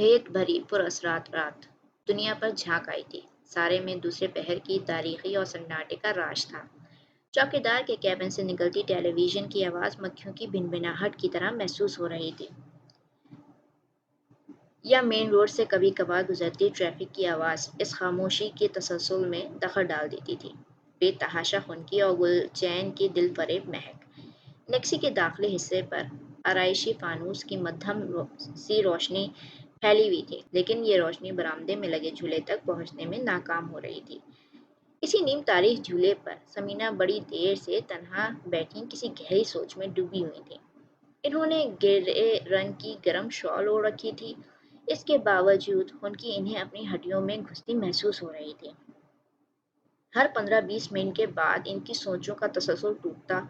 بھیت بھری پر اثرات رات دنیا پر جھانک آئی تھی۔ سارے میں دوسرے پہر کی تاریخی اور سناٹے کا راج تھا۔ چوکیدار کے کیبن سے نکلتی ٹیلی ویژن کی آواز مکھیوں کی بھنبھناہٹ کی طرح محسوس ہو رہی تھی، یا مین روڈ سے کبھی کبھار گزرتی ٹریفک کی آواز اس خاموشی کے تسلسل میں دخل ڈال دیتی تھی۔ بے تحاشا خنکی اور گل چین کی دل فریب مہک نیکسی کے داخلی حصے پر آرائشی فانوس کی مدھم سی روشنی پھیلی ہوئی تھی، لیکن یہ روشنی برآمدے میں لگے جھولے تک پہنچنے میں ناکام ہو رہی تھی۔ اسی نیم تاریخ جھولے پر سمینا بڑی دیر سے تنہا بیٹھی کسی گہری سوچ میں ڈوبی ہوئی تھی۔ انہوں نے گرے رنگ کی گرم شال اوڑھ رکھی تھی، اس کے باوجود ان کی انہیں اپنی ہڈیوں میں گھستی محسوس ہو رہی تھی۔ ہر 15-20 منٹ کے بعد ان کی سوچوں کا تسلسل ٹوٹتا،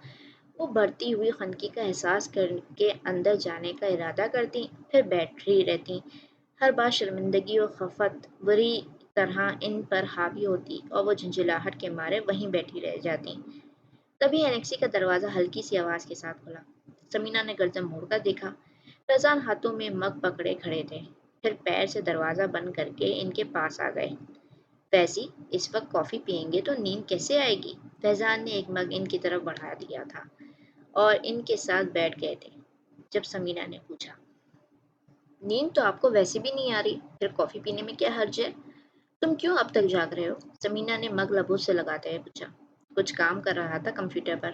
وہ بڑھتی ہوئی خنکی کا احساس کر کے اندر جانے کا ارادہ کرتی، پھر بیٹھی رہتی۔ ہر بار شرمندگی اور خفت بری طرح ان پر حاوی ہوتی اور وہ جھنجھلاہٹ کے مارے وہیں بیٹھی رہ جاتی۔ تبھی انیکسی کا دروازہ ہلکی سی آواز کے ساتھ کھلا۔ سمینا نے گردن موڑ کر دیکھا۔ فیضان ہاتھوں میں مگ پکڑے کھڑے تھے، پھر پیر سے دروازہ بند کر کے ان کے پاس آ گئے۔ فیضی، اس وقت کافی پئیں گے تو نیند کیسے آئے گی؟ فیضان نے ایک مگ ان کی طرف بڑھا دیا تھا اور ان کے ساتھ بیٹھ گئے تھے جب سمینا نے پوچھا، نیند تو آپ کو ویسے بھی نہیں آ رہی، پھر کافی پینے میں کیا حرج ہے؟ تم کیوں اب تک جاگ رہے ہو؟ سمینا نے مگ لبوں سے لگاتے ہوئے پوچھا۔ کچھ کام کر رہا تھا کمپیوٹر پر،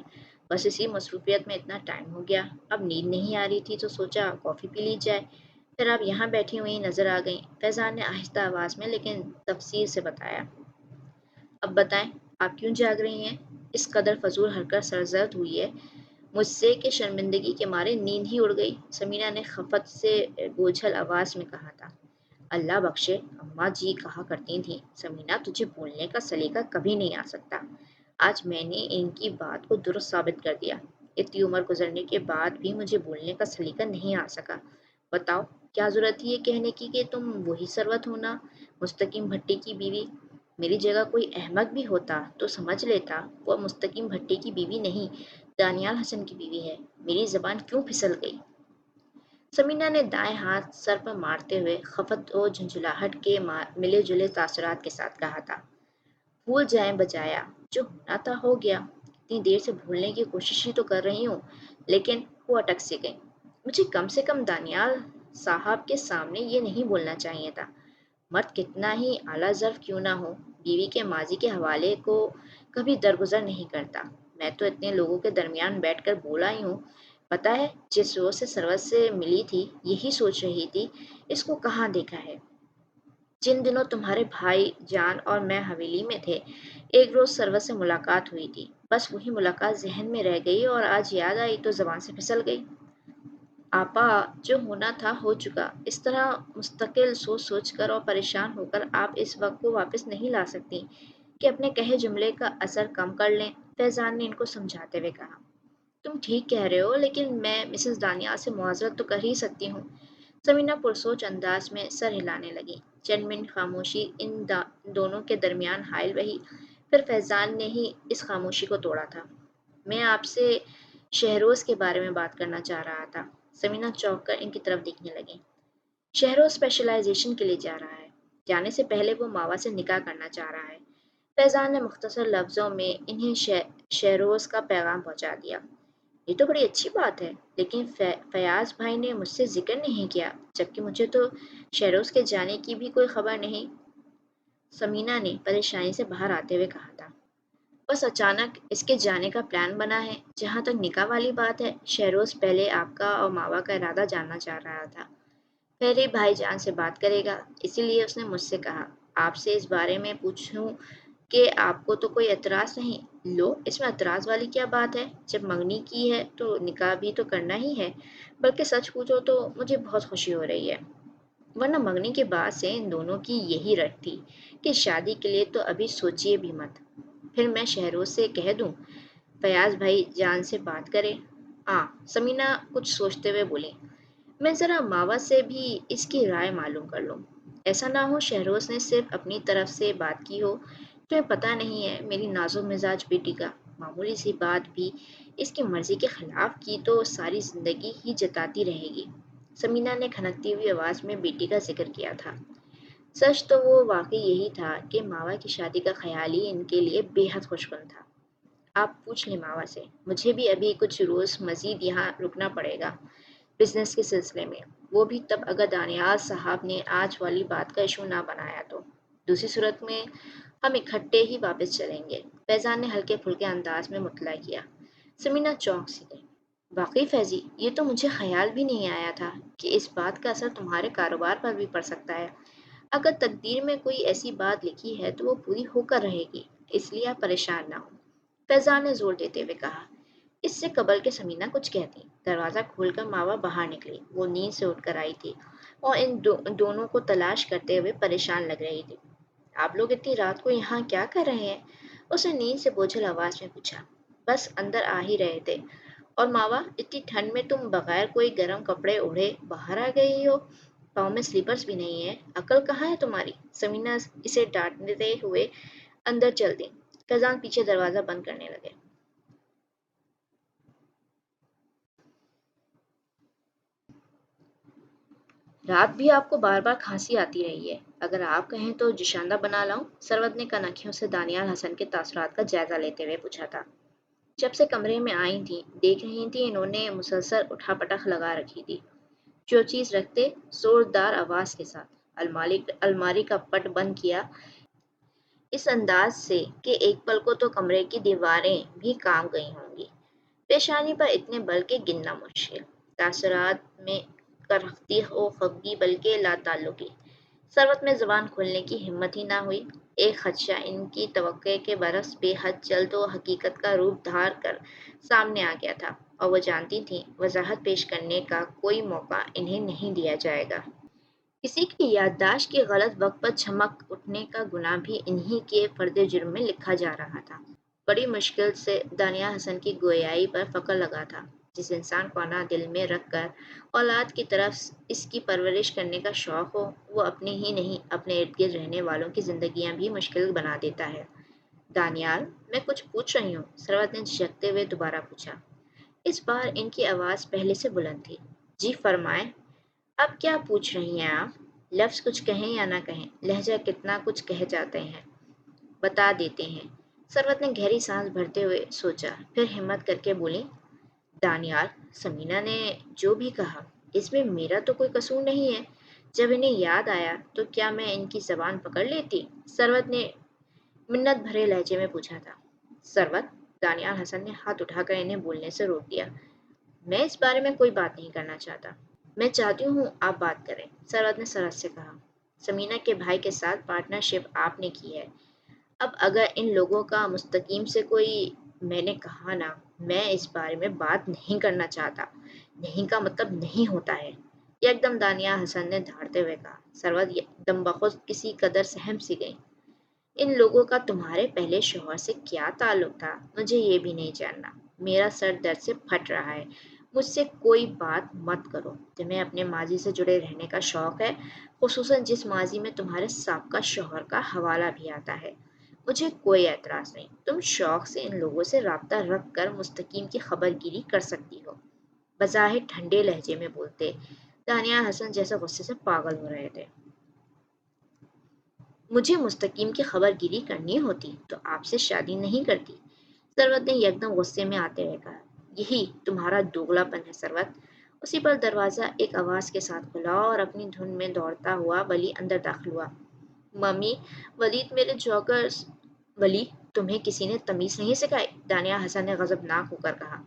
بس اسی مصروفیت میں اتنا ٹائم ہو گیا۔ اب نیند نہیں آ رہی تھی تو سوچا کافی پی لی جائے، پھر آپ یہاں بیٹھی ہوئی نظر آ گئیں۔ فیضان نے آہستہ آواز میں لیکن تفصیل سے بتایا۔ اب بتائیں، آپ کیوں جاگ رہی ہیں؟ اس قدر فضول حرکت سرزد ہوئی ہے مجھ سے کہ شرمندگی کے مارے نیند ہی اڑ گئی، سمینا نے خفت سے بوجھل آواز میں کہا تھا۔ اللہ بخشے، اماں جی کہا کرتی تھیں، سمینا تجھے بولنے کا سلیقہ کبھی نہیں آ سکتا۔ آج میں نے ان کی بات کو درست ثابت کر دیا۔ اتنی عمر گزرنے کے بعد بھی مجھے بولنے کا سلیقہ نہیں آ سکا۔ بتاؤ، کیا ضرورت تھی یہ کہنے کی کہ تم وہی ثروت ہو نا، مستقیم بھٹی کی بیوی؟ میری جگہ کوئی احمق بھی ہوتا تو سمجھ لیتا وہ مستقیم بھٹی کی بیوی نہیں، دانیال حسن کی بیوی ہے۔ میری زبان کیوں پھسل گئی؟ سمینا نے دائیں ہاتھ سر پر مارتے ہوئے خفت و جھنجھلاہٹ کے ملے جلے تاثرات کے ساتھ کہا تھا۔ بھول جائیں بجایا، جو ہونا تھا ہو گیا۔ اتنی دیر سے بھولنے کی کوشش ہی تو کر رہی ہوں، لیکن وہ اٹک سی گئی۔ مجھے کم سے کم دانیال صاحب کے سامنے یہ نہیں بولنا چاہیے تھا۔ مرد کتنا ہی اعلیٰ ظرف کیوں نہ ہو، بیوی کے ماضی کے حوالے کو کبھی درگزر نہیں کرتا۔ میں تو اتنے لوگوں کے درمیان بیٹھ کر بولا ہی ہوں، پتہ ہے جس روز سے سروت سے ملی تھی یہی سوچ رہی تھی اس کو کہاں دیکھا ہے۔ جن دنوں تمہارے بھائی جان اور میں حویلی میں تھے، ایک روز سروت سے ملاقات ہوئی تھی، بس وہی ملاقات ذہن میں رہ گئی اور آج یاد آئی تو زبان سے پھسل گئی۔ آپا، جو ہونا تھا ہو چکا، اس طرح مستقل سوچ سوچ کر اور پریشان ہو کر آپ اس وقت کو واپس نہیں لا سکتی کہ اپنے کہے جملے کا اثر کم کر لیں، فیضان نے ان کو سمجھاتے ہوئے کہا۔ تم ٹھیک کہہ رہے ہو، لیکن میں مسز دانیال سے معذرت تو کر ہی سکتی ہوں۔ سمینا پرسوچ انداز میں سر ہلانے لگی۔ چند منٹ خاموشی ان دونوں کے درمیان حائل رہی، پھر فیضان نے ہی اس خاموشی کو توڑا تھا۔ میں آپ سے شہروز کے بارے میں بات کرنا چاہ رہا تھا۔ سمینا چونک کر ان کی طرف دیکھنے لگی۔ شہروز اسپیشلائزیشن کے لیے جا رہا ہے، جانے سے پہلے وہ ماوا سے نکاح کرنا چاہ رہا ہے۔ فیضان نے مختصر لفظوں میں انہیں شہروز کا پیغام پہنچا دیا۔ یہ تو بڑی اچھی بات ہے، لیکن فیاض بھائی نے مجھ سے ذکر نہیں کیا، جبکہ مجھے تو شہروز کے جانے کی بھی کوئی خبر نہیں، سمینا نے پریشانی سے باہر آتے ہوئے کہا تھا۔ بس اچانک اس کے جانے کا پلان بنا ہے۔ جہاں تک نکاح والی بات ہے، شہروز پہلے آپ کا اور ماوا کا ارادہ جاننا چاہ رہا تھا، پھر ہی بھائی جان سے بات کرے گا، اسی لیے اس نے مجھ سے کہا آپ سے اس بارے میں پوچھوں کہ آپ کو تو کوئی اعتراض نہیں۔ لو، اس میں اعتراض والی کیا بات ہے؟ جب منگنی کی ہے تو نکاح بھی تو کرنا ہی ہے، بلکہ سچ پوچھو تو مجھے بہت خوشی ہو رہی ہے، ورنہ منگنی کے بعد سے ان دونوں کی یہی رٹ تھی کہ شادی کے لیے تو ابھی سوچیے بھی مت۔ پھر میں شہروز سے کہہ دوں فیاض بھائی جان سے بات کرے؟ سمینا کچھ سوچتے ہوئے بولی، میں ذرا ماوا سے بھی اس کی رائے معلوم کر لوں، ایسا نہ ہو شہروز نے صرف اپنی طرف سے بات کی ہو۔ تمہیں پتہ نہیں ہے میری نازک مزاج بیٹی کا، معمولی سی بات بھی اس کی مرضی کے خلاف کی تو ساری زندگی ہی جتاتی رہے گی۔ سمینا نے کھنکتی ہوئی آواز میں بیٹی کا ذکر کیا تھا۔ سچ تو وہ واقعی یہی تھا کہ ماوا کی شادی کا خیال ہی ان کے لیے بے حد خوشگوار تھا۔ آپ پوچھ لیں ماوا سے، مجھے بھی ابھی کچھ روز مزید یہاں رکنا پڑے گا بزنس کے سلسلے میں، وہ بھی تب اگر دانیال صاحب نے آج والی بات کا ایشو نہ بنایا تو، دوسری صورت میں ہم اکٹھے ہی واپس چلیں گے۔ فیضان نے ہلکے پھلکے انداز میں مطلع کیا۔ سمینا چونک سی گئی۔ واقعی فیضی، یہ تو مجھے خیال بھی نہیں آیا تھا کہ اس بات کا اثر تمہارے کاروبار پر بھی پڑ سکتا ہے۔ اگر تقدیر میں کوئی ایسی بات لکھی ہے تو وہ پوری ہو کر رہے گی، اس لیے آپ پریشان نہ ہوں، فیضان نے زور دیتے ہوئے کہا۔ اس سے قبل کہ سمینا کچھ کہتی، دروازہ کھول کر ماوا باہر نکلی۔ وہ نیند سے اٹھ کر آئی تھی اور ان دونوں کو تلاش کرتے ہوئے پریشان لگ رہی تھی۔ آپ لوگ اتنی رات کو یہاں کیا کر رہے ہیں؟ اس نے نیند سے بوجھل آواز میں پوچھا۔ بس اندر آ ہی رہے تھے۔ اور ماوا، اتنی ٹھنڈ میں تم بغیر کوئی گرم کپڑے اوڑھے باہر آ گئی ہو، پاؤں میں سلیپرز بھی نہیں ہے، عقل کہاں ہے تمہاری؟ سمینا اسے ڈانٹتے ہوئے اندر چل دی۔ فیضان پیچھے دروازہ بند کرنے لگے۔ رات بھی آپ کو بار بار کھانسی آتی رہی ہے، اگر آپ کہیں تو جوشاندہ بنا لاؤں؟ سروت نے کنکھیوں سے دانیال حسن کے تاثرات کا جائزہ لیتے ہوئے پوچھا تھا۔ جب سے کمرے میں آئی تھیں دیکھ رہی تھیں انہوں نے مسلسل اٹھا پٹخ لگا رکھی تھی، جو چیز رکھتے زوردار آواز کے ساتھ الماری کا پٹ بند کیا اس انداز سے کہ ایک پل کو تو کمرے کی دیواریں بھی کانپ گئی ہوں گی۔ پیشانی پر اتنے بل کے گننا مشکل، تاثرات میں کرختی و خفگی بلکہ لا تعلقی۔ ثروت میں زبان کھولنے کی ہمت ہی نہ ہوئی۔ ایک خدشہ ان کی توقع کے برعکس بے حد جلد و حقیقت کا روپ دھار کر سامنے آ گیا تھا، اور وہ جانتی تھیں وضاحت پیش کرنے کا کوئی موقع انہیں نہیں دیا جائے گا۔ کسی کی یادداشت کے غلط وقت پر چمک اٹھنے کا گناہ بھی انہی کے فرد جرم میں لکھا جا رہا تھا۔ بڑی مشکل سے دانیال حسن کی گویائی پر فخر لگا تھا۔ جس انسان کو انا دل میں رکھ کر اولاد کی طرف اس کی پرورش کرنے کا شوق ہو، وہ اپنے ہی نہیں اپنے ارد گرد رہنے والوں کی زندگیاں بھی مشکل بنا دیتا ہے۔ دانیال، میں کچھ پوچھ رہی ہوں، ثروت نے جھجکتے ہوئے دوبارہ پوچھا۔ اس بار ان کی آواز پہلے سے بلند تھی۔ جی فرمائیں، اب کیا پوچھ رہی ہیں آپ؟ لفظ کچھ کہیں یا نہ کہیں، لہجہ کتنا کچھ کہہ جاتے ہیں، بتا دیتے ہیں۔ ثروت نے گہری سانس بھرتے ہوئے سوچا، پھر ہمت کر کے بولی۔ دانیال، سمینا نے جو بھی کہا اس میں میرا تو کوئی قصور نہیں ہے۔ جب انہیں یاد آیا تو کیا میں ان کی زبان پکڑ لیتی؟ ثروت نے منت بھرے لہجے میں پوچھا تھا۔ ثروت، دانیال حسن نے ہاتھ اٹھا کر انہیں بولنے سے روک دیا۔ میں اس بارے میں کوئی بات نہیں کرنا چاہتا۔ میں چاہتی ہوں آپ بات کریں، ثروت نے سرحد سے کہا۔ سمینا کے بھائی کے ساتھ پارٹنرشپ آپ نے کی ہے، اب اگر ان لوگوں کا مستقیم سے کوئی… میں نے کہا نا، میں اس بارے میں بات نہیں کرنا چاہتا۔ نہیں کا مطلب نہیں ہوتا ہے، یکدم دانیال حسن نے دھاڑتے ہوئے کہا۔ ثروت دم بخود کسی قدر سہم سی گئی۔ ان لوگوں کا تمہارے پہلے شوہر سے کیا تعلق تھا مجھے یہ بھی نہیں جاننا۔ میرا سر درد سے پھٹ رہا ہے، مجھ سے کوئی بات مت کرو۔ تمہیں اپنے ماضی سے جڑے رہنے کا شوق ہے، خصوصاً جس ماضی میں تمہارے سابقہ شوہر کا حوالہ بھی آتا ہے۔ مجھے کوئی اعتراض نہیں، تم شوق سے ان لوگوں سے رابطہ رکھ کر مستقیم کی خبر گیری کر سکتی ہو۔ بظاہر ٹھنڈے لہجے میں بولتے دانیال حسن جیسے غصے سے پاگل ہو رہے تھے۔ مجھے مستقیم کی خبر گیری کرنی ہوتی تو آپ سے شادی نہیں کرتی، ثروت نے یکدم غصے میں آتے ہوئے کہا۔ یہی تمہارا دوگلا پن ہے ثروت۔ اسی پر دروازہ ایک آواز کے ساتھ کھلا اور اپنی دھن میں دوڑتا ہوا ولی اندر داخل ہوا۔ ممی، ولید میرے جوکرز… ولی، تمہیں کسی نے تمیز نہیں سکھائی؟ دانیال حسن نے غضبناک ہو کر کہا۔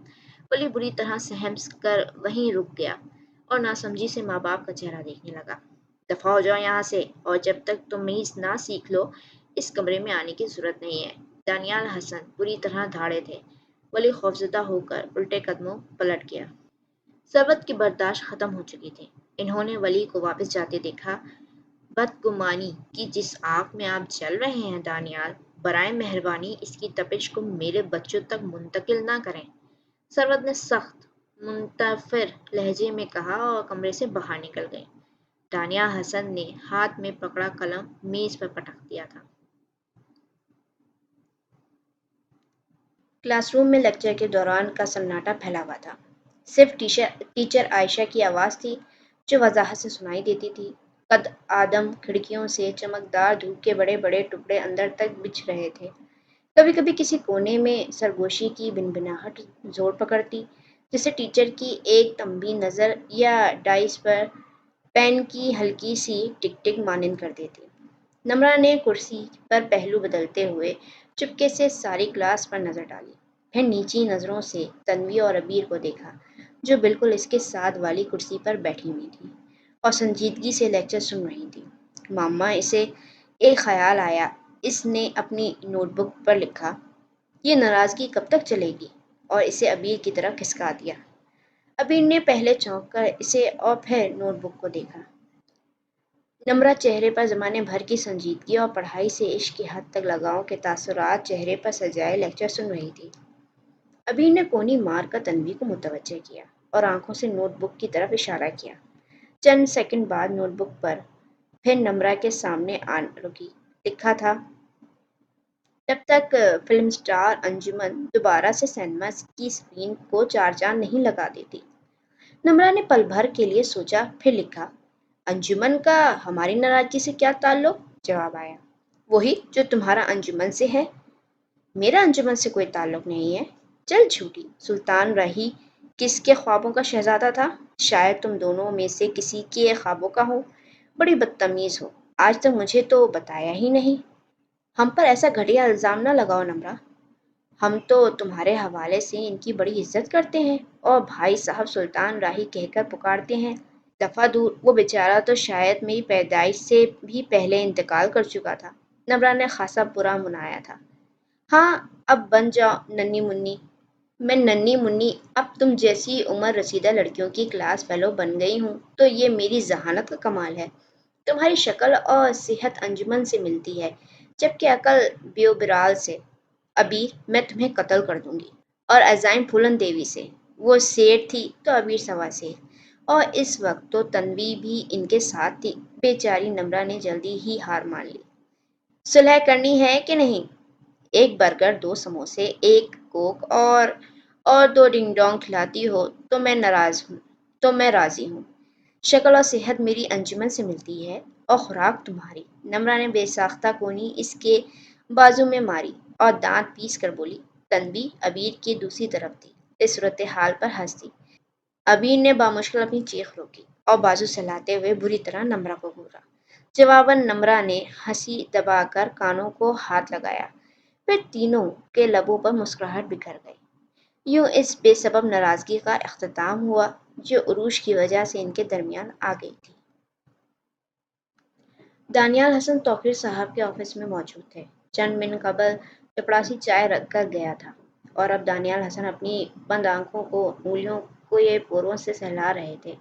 ولی بری طرح سہم کر وہیں رک گیا اور ناسمجھی سے ماں باپ کا چہرہ دیکھنے لگا۔ دفعہ ہو جاؤ یہاں سے، اور جب تک تمیز نہ سیکھ لو اس کمرے میں آنے کی ضرورت نہیں ہے۔ دانیال حسن بری طرح دھاڑے تھے۔ ولی خوفزدہ ہو کر الٹے قدموں پلٹ گیا۔ ثروت کی برداشت ختم ہو چکی تھی۔ انہوں نے ولی کو واپس جاتے دیکھا۔ بدگمانی کی جس آگ میں آپ جل رہے ہیں دانیال، برائے مہربانی اس کی تپش کو میرے بچوں تک منتقل نہ کریں، ثروت نے سخت منتفر لہجے میں کہا اور کمرے سے باہر نکل گئی۔ دانیال حسن نے ہاتھ میں پکڑا قلم میز پر پٹک دیا تھا۔ کلاس روم میں لیکچر کے دوران کا سناٹا پھیلا ہوا تھا۔ صرف ٹیچر عائشہ کی آواز تھی جو وضاحت سے سنائی دیتی تھی۔ قد آدم کھڑکیوں سے چمکدار دھوپ کے بڑے بڑے ٹکڑے اندر تک بچھ رہے تھے۔ کبھی کبھی کسی کونے میں سرگوشی کی بنبناہٹ زور پکڑتی، جسے ٹیچر کی ایک تنبیہ نظر یا ڈائس پر پین کی ہلکی سی ٹک ٹک مانند کر دیتی۔ نمرہ نے کرسی پر پہلو بدلتے ہوئے چپکے سے ساری کلاس پر نظر ڈالی، پھر نیچی نظروں سے تنوی اور عبیر کو دیکھا، جو بالکل اس کے ساتھ والی کرسی پر بیٹھی ہوئی تھی اور سنجیدگی سے لیکچر سن رہی تھی۔ ماما اسے ایک خیال آیا۔ اس نے اپنی نوٹ بک پر لکھا، یہ ناراضگی کب تک چلے گی، اور اسے عبیر کی طرف کھسکا دیا۔ عبیر نے پہلے چونک کر اسے اور پھر نوٹ بک کو دیکھا۔ نمرہ چہرے پر زمانے بھر کی سنجیدگی اور پڑھائی سے عشق کی حد تک لگاؤ کے تاثرات چہرے پر سجائے لیکچر سن رہی تھی۔ عبیر نے کونی مار کر تنوی کو متوجہ کیا اور آنکھوں سے نوٹ بک کی طرف اشارہ کیا۔ چند سیکنڈ بعد نوٹ بک پر پھر نمرہ کے سامنے آن رکی۔ لکھا تھا، جب تک فلم سٹار انجمن دوبارہ سے سینما کی اسکرین کو چار چاند نہیں لگا دیتی۔ نمرہ نے پل بھر کے لیے سوچا، پھر لکھا، انجمن کا ہماری ناراضگی سے کیا تعلق؟ جواب آیا، وہی جو تمہارا انجمن سے ہے۔ میرا انجمن سے کوئی تعلق نہیں ہے۔ چل جھوٹی، سلطان راہی کس کے خوابوں کا شہزادہ تھا؟ شاید تم دونوں میں سے کسی کے خوابوں کا ہو۔ بڑی بدتمیز ہو، آج تک مجھے تو بتایا ہی نہیں۔ ہم پر ایسا گھٹیا الزام نہ لگاؤ نمرہ، ہم تو تمہارے حوالے سے ان کی بڑی عزت کرتے ہیں اور بھائی صاحب سلطان راہی کہہ کر پکارتے ہیں۔ دفعہ دور، وہ بیچارہ تو شاید میری پیدائش سے بھی پہلے انتقال کر چکا تھا۔ نمرہ نے خاصا برا منایا تھا۔ ہاں، اب بن جاؤ ننھی منی۔ میں ننھی منی اب تم جیسی عمر رسیدہ لڑکیوں کی کلاس فیلو بن گئی ہوں تو یہ میری ذہانت کا کمال ہے۔ تمہاری شکل اور صحت انجمن سے ملتی ہے، جبکہ عقل بیوبرال سے۔ عبیر، میں تمہیں قتل کر دوں گی۔ اور عزائم پھولن دیوی سے۔ وہ سیٹ تھی تو عبیر سوا سیٹ، اور اس وقت تو تنوی بھی ان کے ساتھ تھی۔ بیچاری نمرہ نے جلدی ہی ہار مان لی۔ صلح کرنی ہے کہ نہیں؟ ایک برگر، دو سموسے، ایک کوک اور دو ڈنگ ڈونگ کھلاتی ہو تو میں راضی ہوں۔ شکل اور صحت میری انجمن سے ملتی ہے اور خوراک تمہاری۔ نمرہ نے بے ساختہ کونی اس کے بازو میں ماری اور دانت پیس کر بولی۔ تنوی عبیر کی دوسری طرف تھی، اس صورتحال پر ہنس دی۔ عبیر نے بامشکل اپنی چیخ روکی اور بازو سہلاتے ہوئے بری طرح نمرہ کو گھورا۔ جواباً نمرہ نے ہنسی دبا کر کانوں کو ہاتھ لگایا، پھر تینوں کے لبوں پر مسکراہٹ بکھر گئی۔ یوں اس بے سبب ناراضگی کا اختتام ہوا جو عروج کی وجہ سے ان کے درمیان آ گئی تھی۔ دانیال حسن توقیر صاحب کے آفس میں موجود تھے۔ چند منٹ قبل چپڑاسی چائے رکھ کر گیا تھا اور اب دانیال حسن اپنی بند آنکھوں کو انگلیوں کو یہ پوروں سے سہلا رہے تھے۔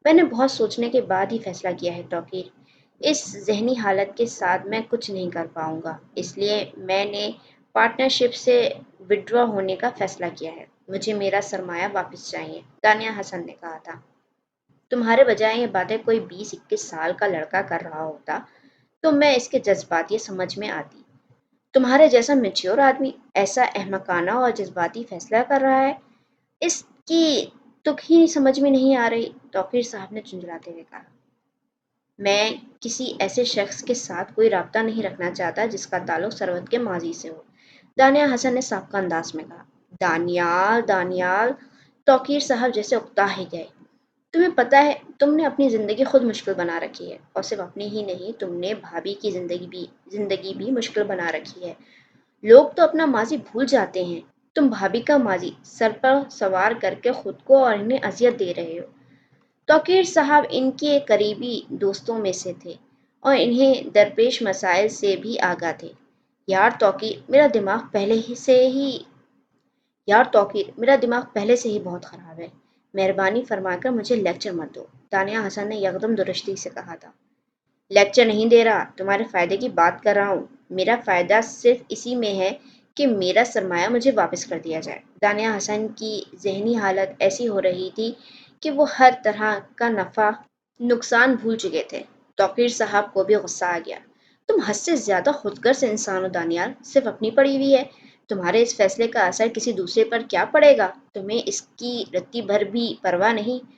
میں نے بہت سوچنے کے بعد ہی فیصلہ کیا ہے توقیر، اس ذہنی حالت کے ساتھ میں کچھ نہیں کر پاؤں گا، اس لیے میں نے پارٹنرشپ سے وڈرا ہونے کا فیصلہ کیا ہے۔ مجھے میرا سرمایہ واپس چاہیے، دانیال حسن نے کہا تھا۔ تمہارے بجائے یہ باتیں کوئی 20-21 سال کا لڑکا کر رہا ہوتا تو میں اس کے جذبات یہ سمجھ میں آتی۔ تمہارے جیسا میچور آدمی ایسا احمقانہ اور جذباتی فیصلہ کر رہا ہے، اس کی تک ہی سمجھ میں نہیں آ رہی، توقیر صاحب نے جھنجھلاتے ہوئے کہا۔ میں کسی ایسے شخص کے ساتھ کوئی رابطہ نہیں رکھنا چاہتا جس کا تعلق ثروت کے ماضی سے ہو، دانیال حسن نے سابقہ انداز میں کہا۔ دانیال، توقیر صاحب جیسے اکتا ہی گئے۔ تمہیں پتہ ہے تم نے اپنی زندگی خود مشکل بنا رکھی ہے، اور صرف اپنی ہی نہیں، تم نے بھابھی کی زندگی بھی مشکل بنا رکھی ہے۔ لوگ تو اپنا ماضی بھول جاتے ہیں، تم بھابھی کا ماضی سر پر سوار کر کے خود کو اور انہیں اذیت دے رہے ہو۔ توقیر صاحب ان کے قریبی دوستوں میں سے تھے اور انہیں درپیش مسائل سے بھی آگاہ تھے۔ یار توقیر، میرا دماغ پہلے سے ہی بہت خراب ہے، مہربانی فرما کر مجھے لیکچر مت دو، دانیال حسن نے یکدم درستی سے کہا تھا۔ لیکچر نہیں دے رہا، تمہارے فائدے کی بات کر رہا ہوں۔ میرا فائدہ صرف اسی میں ہے کہ میرا سرمایہ مجھے واپس کر دیا جائے۔ دانیال حسن کی ذہنی حالت ایسی ہو رہی تھی کہ وہ ہر طرح کا نفع نقصان بھول چکے تھے۔ توقیر صاحب کو بھی غصہ آ گیا۔ تم حد سے زیادہ خود غرض انسان ہو دانیال، صرف اپنی پڑی ہوئی ہے۔ تمہارے اس فیصلے کا اثر کسی دوسرے پر کیا پڑے گا، تمہیں اس کی رتی بھر بھی پرواہ نہیں۔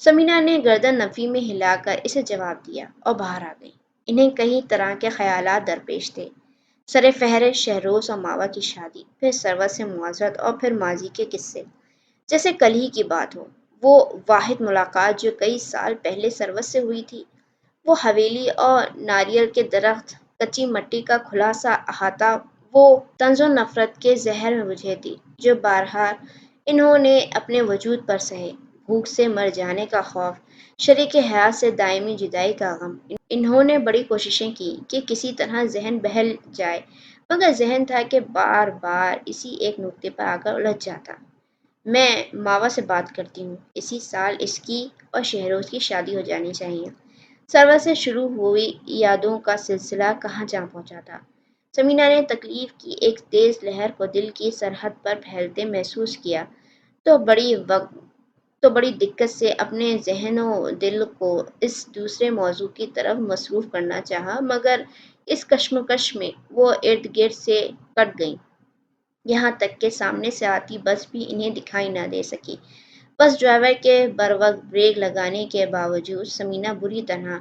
سمینا نے گردن نفی میں ہلا کر اسے جواب دیا اور باہر آ گئی۔ انہیں کئی طرح کے خیالات درپیش تھے، سر فہرست شہروز اور ماوا کی شادی، پھر سرور سے معذرت اور پھر ماضی کے قصے، جیسے کل ہی کی بات ہو۔ وہ واحد ملاقات جو کئی سال پہلے سرور سے ہوئی تھی، وہ حویلی اور ناریل کے درخت، کچی مٹی کا کھلا سا احاطہ، وہ طنز و نفرت کے زہر میں بجھے تھی جو بارہا انہوں نے اپنے وجود پر سہے، بھوک سے مر جانے کا خوف، شریک حیات سے دائمی جدائی کا غم۔ انہوں نے بڑی کوششیں کی کہ کسی طرح ذہن بہل جائے، مگر ذہن تھا کہ بار بار اسی ایک نقطے پر آ کر الجھ جاتا۔ میں ماوا سے بات کرتی ہوں، اسی سال اس کی اور شہروز کی شادی ہو جانی چاہیے۔ سرور سے شروع ہوئی یادوں کا سلسلہ کہاں جا پہنچا تھا؟ سمینا نے تکلیف کی ایک تیز لہر کو دل کی سرحد پر پھیلتے محسوس کیا تو بڑی دقت سے اپنے ذہن و دل کو اس دوسرے موضوع کی طرف مصروف کرنا چاہا، مگر اس کشمکش میں وہ ارد گرد سے کٹ گئیں، یہاں تک کہ سامنے سے آتی بس بھی انہیں دکھائی نہ دے سکی۔ بس ڈرائیور کے بروقت بریک لگانے کے باوجود سمینا بری طرح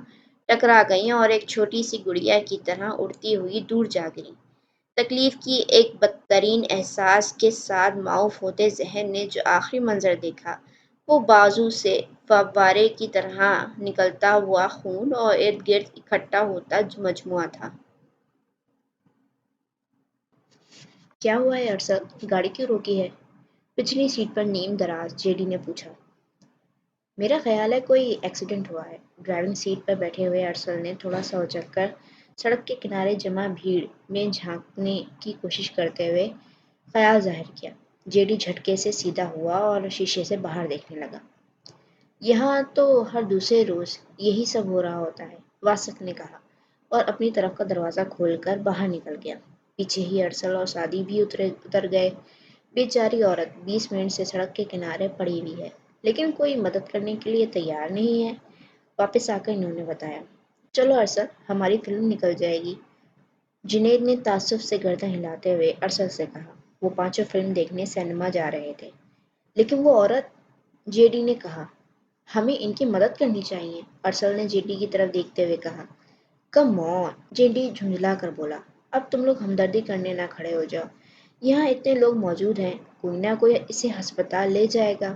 ٹکرا گئیں اور ایک چھوٹی سی گڑیا کی طرح اڑتی ہوئی دور جا گریں۔ تکلیف کی ایک بدترین احساس کے ساتھ معاف ہوتے ذہن نے جو آخری منظر دیکھا، وہ بازو سے فوارے کی طرح نکلتا ہوا خون اور ارد گرد اکٹھا ہوتا مجموعہ تھا۔ کیا ہوا ہے ارشد؟ گاڑی کیوں روکی ہے؟ پچھلی سیٹ پر نیم دراز جے ڈی نے پوچھا۔ میرا خیال ہے کوئی ایکسیڈنٹ ہوا ہے، ڈرائیونگ سیٹ پر بیٹھے ہوئے ارسل نے تھوڑا سا اچک کر سڑک کے کنارے جمع بھیڑ میں جھانکنے کی کوشش کرتے ہوئے خیال ظاہر کیا۔ جے ڈی جھٹکے سے سیدھا ہوا اور شیشے سے باہر دیکھنے لگا۔ یہاں تو ہر دوسرے روز یہی سب ہو رہا ہوتا ہے، واسق نے کہا اور اپنی طرف کا دروازہ کھول کر باہر نکل گیا۔ پیچھے ہی ارسل اور سعدی بھی اتر گئے۔ بیچاری عورت 20 منٹ سے سڑک کے کنارے پڑی ہوئی ہے، لیکن کوئی مدد کرنے کے لیے تیار نہیں ہے۔ واپس آ کر انہوں نے بتایا، چلو ارسل، ہماری فلم نکل جائے گی۔ جنید نے تعصب سے گردن ہلاتے ہوئے ارسل سے کہا۔ وہ پانچوں فلم دیکھنے سینما جا رہے تھے۔ لیکن وہ عورت، جے ڈی نے کہا، ہمیں ان کی مدد کرنی چاہیے، ارسل نے جے ڈی کی طرف دیکھتے ہوئے کہا۔ کم آن، جے ڈی جھنجلا کر بولا، اب تم لوگ ہمدردی کرنے نہ کھڑے ہو جاؤ، یہاں اتنے لوگ موجود ہیں، کوئی نہ کوئی اسے ہسپتال لے جائے گا۔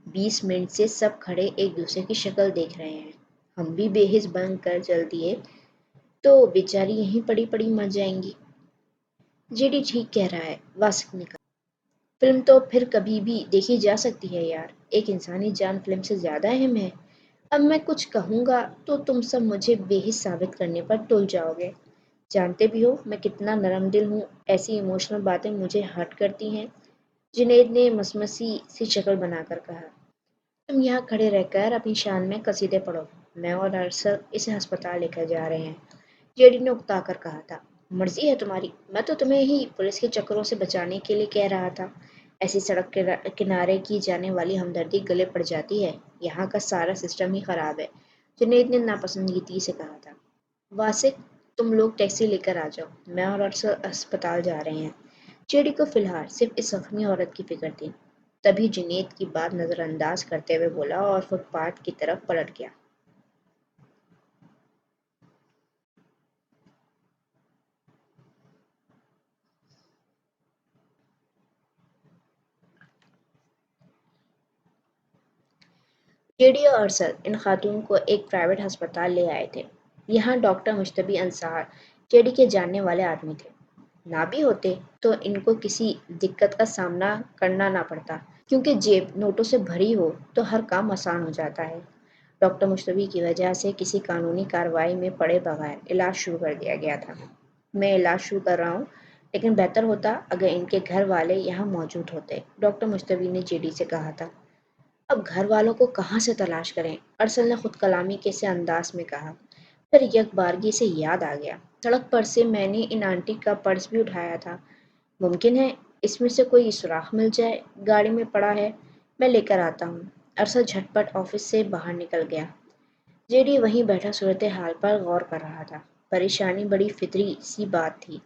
20 منٹ سے سب کھڑے ایک دوسرے کی شکل دیکھ رہے ہیں، ہم بھی بے حس بن کر چل دیے تو بیچاری یہیں پڑی پڑی مر جائیں گی۔ جے ڈی ٹھیک کہہ رہا ہے، واسق نے کہا۔ فلم تو پھر کبھی بھی دیکھی جا سکتی ہے یار، ایک انسانی جان فلم سے زیادہ اہم ہے۔ اب میں کچھ کہوں گا تو تم سب مجھے بے حس ثابت کرنے پر تل جاؤ گے۔ جانتے بھی ہو میں کتنا نرم دل ہوں، ایسی ایموشنل باتیں مجھے ہرٹ کرتی ہیں، جنید نے مسمسی سی شکل بنا کر کہا۔ تم یہاں کھڑے رہ کر اپنی شان میں قصیدے پڑھو، میں اور ارسل اسے ہسپتال لے کر جا رہے ہیں، جے ڈی نے اکتا کر کہا تھا۔ مرضی ہے تمہاری، میں تو تمہیں ہی پولیس کے چکروں سے بچانے کے لیے کہہ رہا تھا۔ ایسی سڑک کے کنارے کی جانے والی ہمدردی گلے پڑ جاتی ہے، یہاں کا سارا سسٹم ہی خراب ہے، جنید نے ناپسندگی سے کہا تھا۔ واسق، تم لوگ ٹیکسی لے کر آ جاؤ، میں اور ارسل ہسپتال جا رہے ہیں۔ جے ڈی کو فی الحال صرف اس زخمی عورت کی فکر تھی۔ تبھی جنید کی بات نظر انداز کرتے ہوئے بولا اور فٹ پاتھ کی طرف پلٹ گیا۔ جے ڈی اور ارسل ان خاتون کو ایک پرائیویٹ ہسپتال لے آئے تھے۔ یہاں ڈاکٹر مشتبہ انصار جے ڈی کے جاننے والے آدمی تھے، نہ بھی ہوتے تو ان کو کسی دقت کا سامنا کرنا نہ پڑتا، کیونکہ جیب نوٹوں سے بھری ہو تو ہر کام آسان ہو جاتا ہے۔ ڈاکٹر مشتبہ کی وجہ سے کسی قانونی کارروائی میں پڑے بغیر علاج شروع کر دیا گیا تھا۔ میں علاج شروع کر رہا ہوں، لیکن بہتر ہوتا اگر ان کے گھر والے یہاں موجود ہوتے، ڈاکٹر مشتبہ نے جے ڈی سے کہا تھا۔ اب گھر والوں کو کہاں سے تلاش کریں، ارسل نے خود کلامی کے سے انداز میں کہا۔ پھر یک بارگی سے یاد آ گیا، سڑک پر سے میں نے ان آنٹی کا پرس بھی اٹھایا تھا، ممکن ہے اس میں سے کوئی سراغ مل جائے، گاڑی میں پڑا ہے، میں لے کر آتا ہوں۔ ارسل جھٹ پٹ آفس سے باہر نکل گیا۔ جے ڈی وہیں بیٹھا صورتحال پر غور کر رہا تھا۔ پریشانی بڑی فطری سی بات تھی۔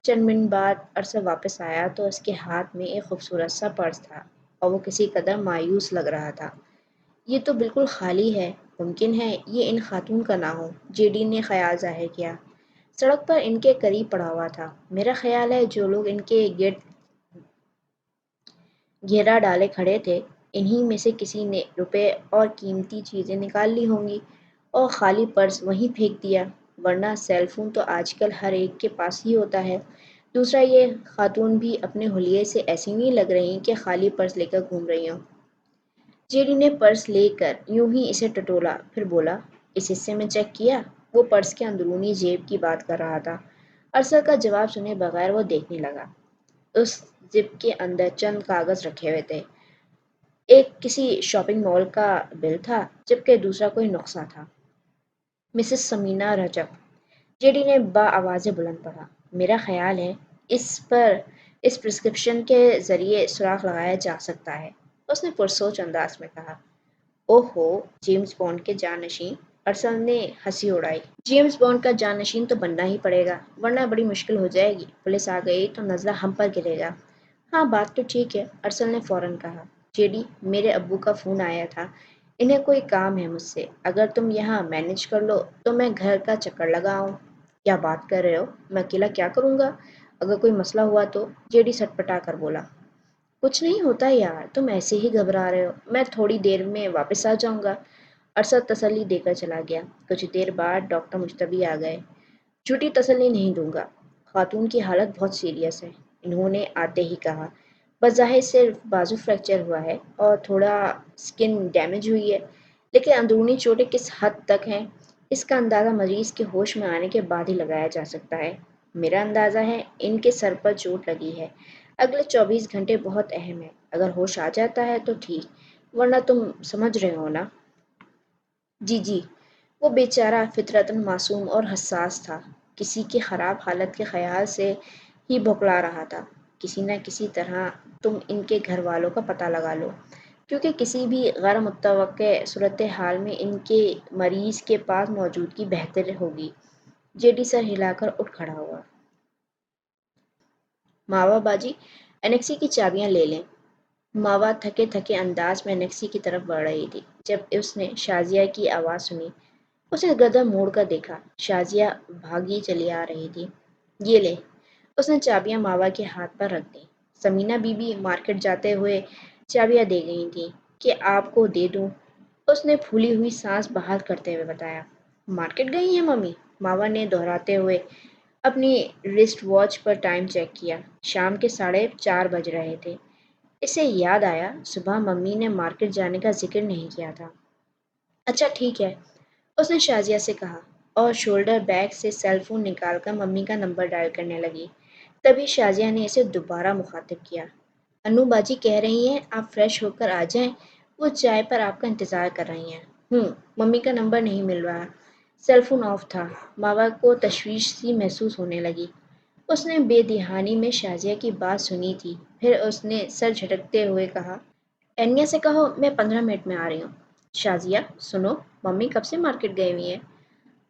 چند منٹ بعد ارسل واپس آیا تو اس کے ہاتھ میں ایک خوبصورت سا پرس تھا اور وہ کسی قدر مایوس لگ رہا تھا۔ یہ تو بالکل خالی ہے، ممکن ہے یہ ان خاتون کا نہ ہو، جے ڈی نے خیال ظاہر کیا۔ سڑک پر ان کے قریب پڑا ہوا تھا، میرا خیال ہے جو لوگ ان کے گرد گھیرا ڈالے کھڑے تھے انہی میں سے کسی نے روپے اور قیمتی چیزیں نکال لی ہوں گی اور خالی پرس وہیں پھینک دیا، ورنہ سیل فون تو آج کل ہر ایک کے پاس ہی ہوتا ہے۔ دوسرا یہ خاتون بھی اپنے حلیے سے ایسی نہیں لگ رہی کہ خالی پرس لے کر گھوم رہی ہوں۔ جیڈی نے پرس لے کر یوں ہی اسے ٹٹولا، پھر بولا، اس حصے میں چیک کیا؟ وہ پرس کے اندرونی جیب کی بات کر رہا تھا۔ ارسل کا جواب سنے بغیر وہ دیکھنے لگا۔ اس زپ کے اندر چند کاغذ رکھے ہوئے تھے، ایک کسی شاپنگ مال کا بل تھا جبکہ دوسرا کوئی نسخہ تھا۔ مسز سمینا رجب، جیڈی نے بآواز بلند پڑھا، میرا خیال ہے اس پر اس پرسکرپشن کے ذریعے سراغ لگایا جا سکتا ہے، اس نے پرسوچ انداز میں کہا۔ اوہو، جیمز بانڈ کے جانشین؟ ارسل نے ہنسی اڑائی۔ جیمز بانڈ کا جانشین تو بننا ہی پڑے گا، ورنہ بڑی مشکل ہو جائے گی، پولیس آ گئی تو نزلہ ہم پر گرے گا۔ ہاں بات تو ٹھیک ہے، ارسل نے فوراً کہا۔ جیڈی، میرے ابو کا فون آیا تھا، انہیں کوئی کام ہے مجھ سے، اگر تم یہاں مینج کر لو تو میں گھر کا چکر لگا آؤں۔ کیا بات کر رہے ہو، میں اکیلا کیا کروں گا؟ اگر کوئی مسئلہ ہوا تو؟ جیڈی سٹپٹا کر بولا۔ کچھ نہیں ہوتا یار، تم ایسے ہی گھبرا رہے ہو، میں تھوڑی دیر میں واپس آ جاؤں گا۔ ارسل تسلی دے کر چلا گیا۔ کچھ دیر بعد ڈاکٹر مجتبی آ گئے۔ جھوٹی تسلی نہیں دوں گا، خاتون کی حالت بہت سیریس ہے، انہوں نے آتے ہی کہا۔ بظاہر صرف بازو فریکچر ہوا ہے اور تھوڑا سکن ڈیمیج ہوئی ہے، لیکن اندرونی چوٹیں کس حد تک ہیں اس کا اندازہ مریض کے ہوش میں آنے کے بعد ہی لگایا جا سکتا ہے۔ میرا اندازہ ہے ان کے سر پر چوٹ لگی ہے، اگلے 24 گھنٹے بہت اہم ہے، اگر ہوش آ جاتا ہے تو ٹھیک، ورنہ تم سمجھ رہے ہو نا۔ جی جی، وہ بیچارہ فطرتاً معصوم اور حساس تھا، کسی کی خراب حالت کے خیال سے ہی بھوکلا رہا تھا۔ کسی نہ کسی طرح تم ان کے گھر والوں کا پتہ لگا لو، کیونکہ کسی بھی غیر متوقع صورتحال میں ان کے مریض کے پاس موجودگی بہتر ہوگی۔ جیڈی سر ہلا کر اٹھ کھڑا ہوا۔ ماوا باجی، انیکسی کی چابیاں لے لیں۔ ماوا تھکے تھکے انداز میں انیکسی کی طرف بڑھ رہی تھی۔ جب اس نے شازیہ کی آواز سنی، اس نے گردن موڑ کر دیکھا، شازیہ بھاگی چلی آ رہی تھی۔ یہ لے، اس نے چابیاں ماوا کے ہاتھ پر رکھ دیں۔ سمینا بی بی مارکیٹ جاتے ہوئے چابیاں دے گئی تھیں کہ آپ کو دے دوں، اس نے پھولی ہوئی سانس باہر کرتے ہوئے بتایا۔ مارکیٹ گئی ہیں ممی؟ ماوا نے دہراتے ہوئے اپنی رسٹ واچ پر ٹائم چیک کیا۔ شام کے 4:30 بج رہے تھے۔ اسے یاد آیا صبح ممی نے مارکیٹ جانے کا ذکر نہیں کیا تھا۔ اچھا ٹھیک ہے، اس نے شازیہ سے کہا اور شولڈر بیگ سے سیل فون نکال کر ممی کا نمبر ڈائل کرنے لگی۔ تبھی شازیہ نے اسے دوبارہ مخاطب کیا۔ انو باجی کہہ رہی ہیں آپ فریش ہو کر آ جائیں، وہ چائے پر آپ کا انتظار کر رہی ہیں۔ ممی کا نمبر نہیں مل رہا، سیل فون آف تھا۔ ماوا کو تشویش سی محسوس ہونے لگی۔ اس نے بے دہانی میں شازیہ کی بات سنی تھی، پھر اس نے سر جھٹکتے ہوئے کہا، اینیا سے کہو میں 15 منٹ میں آ رہی ہوں۔ شازیہ سنو، ممی کب سے مارکیٹ گئی ہوئی ہیں؟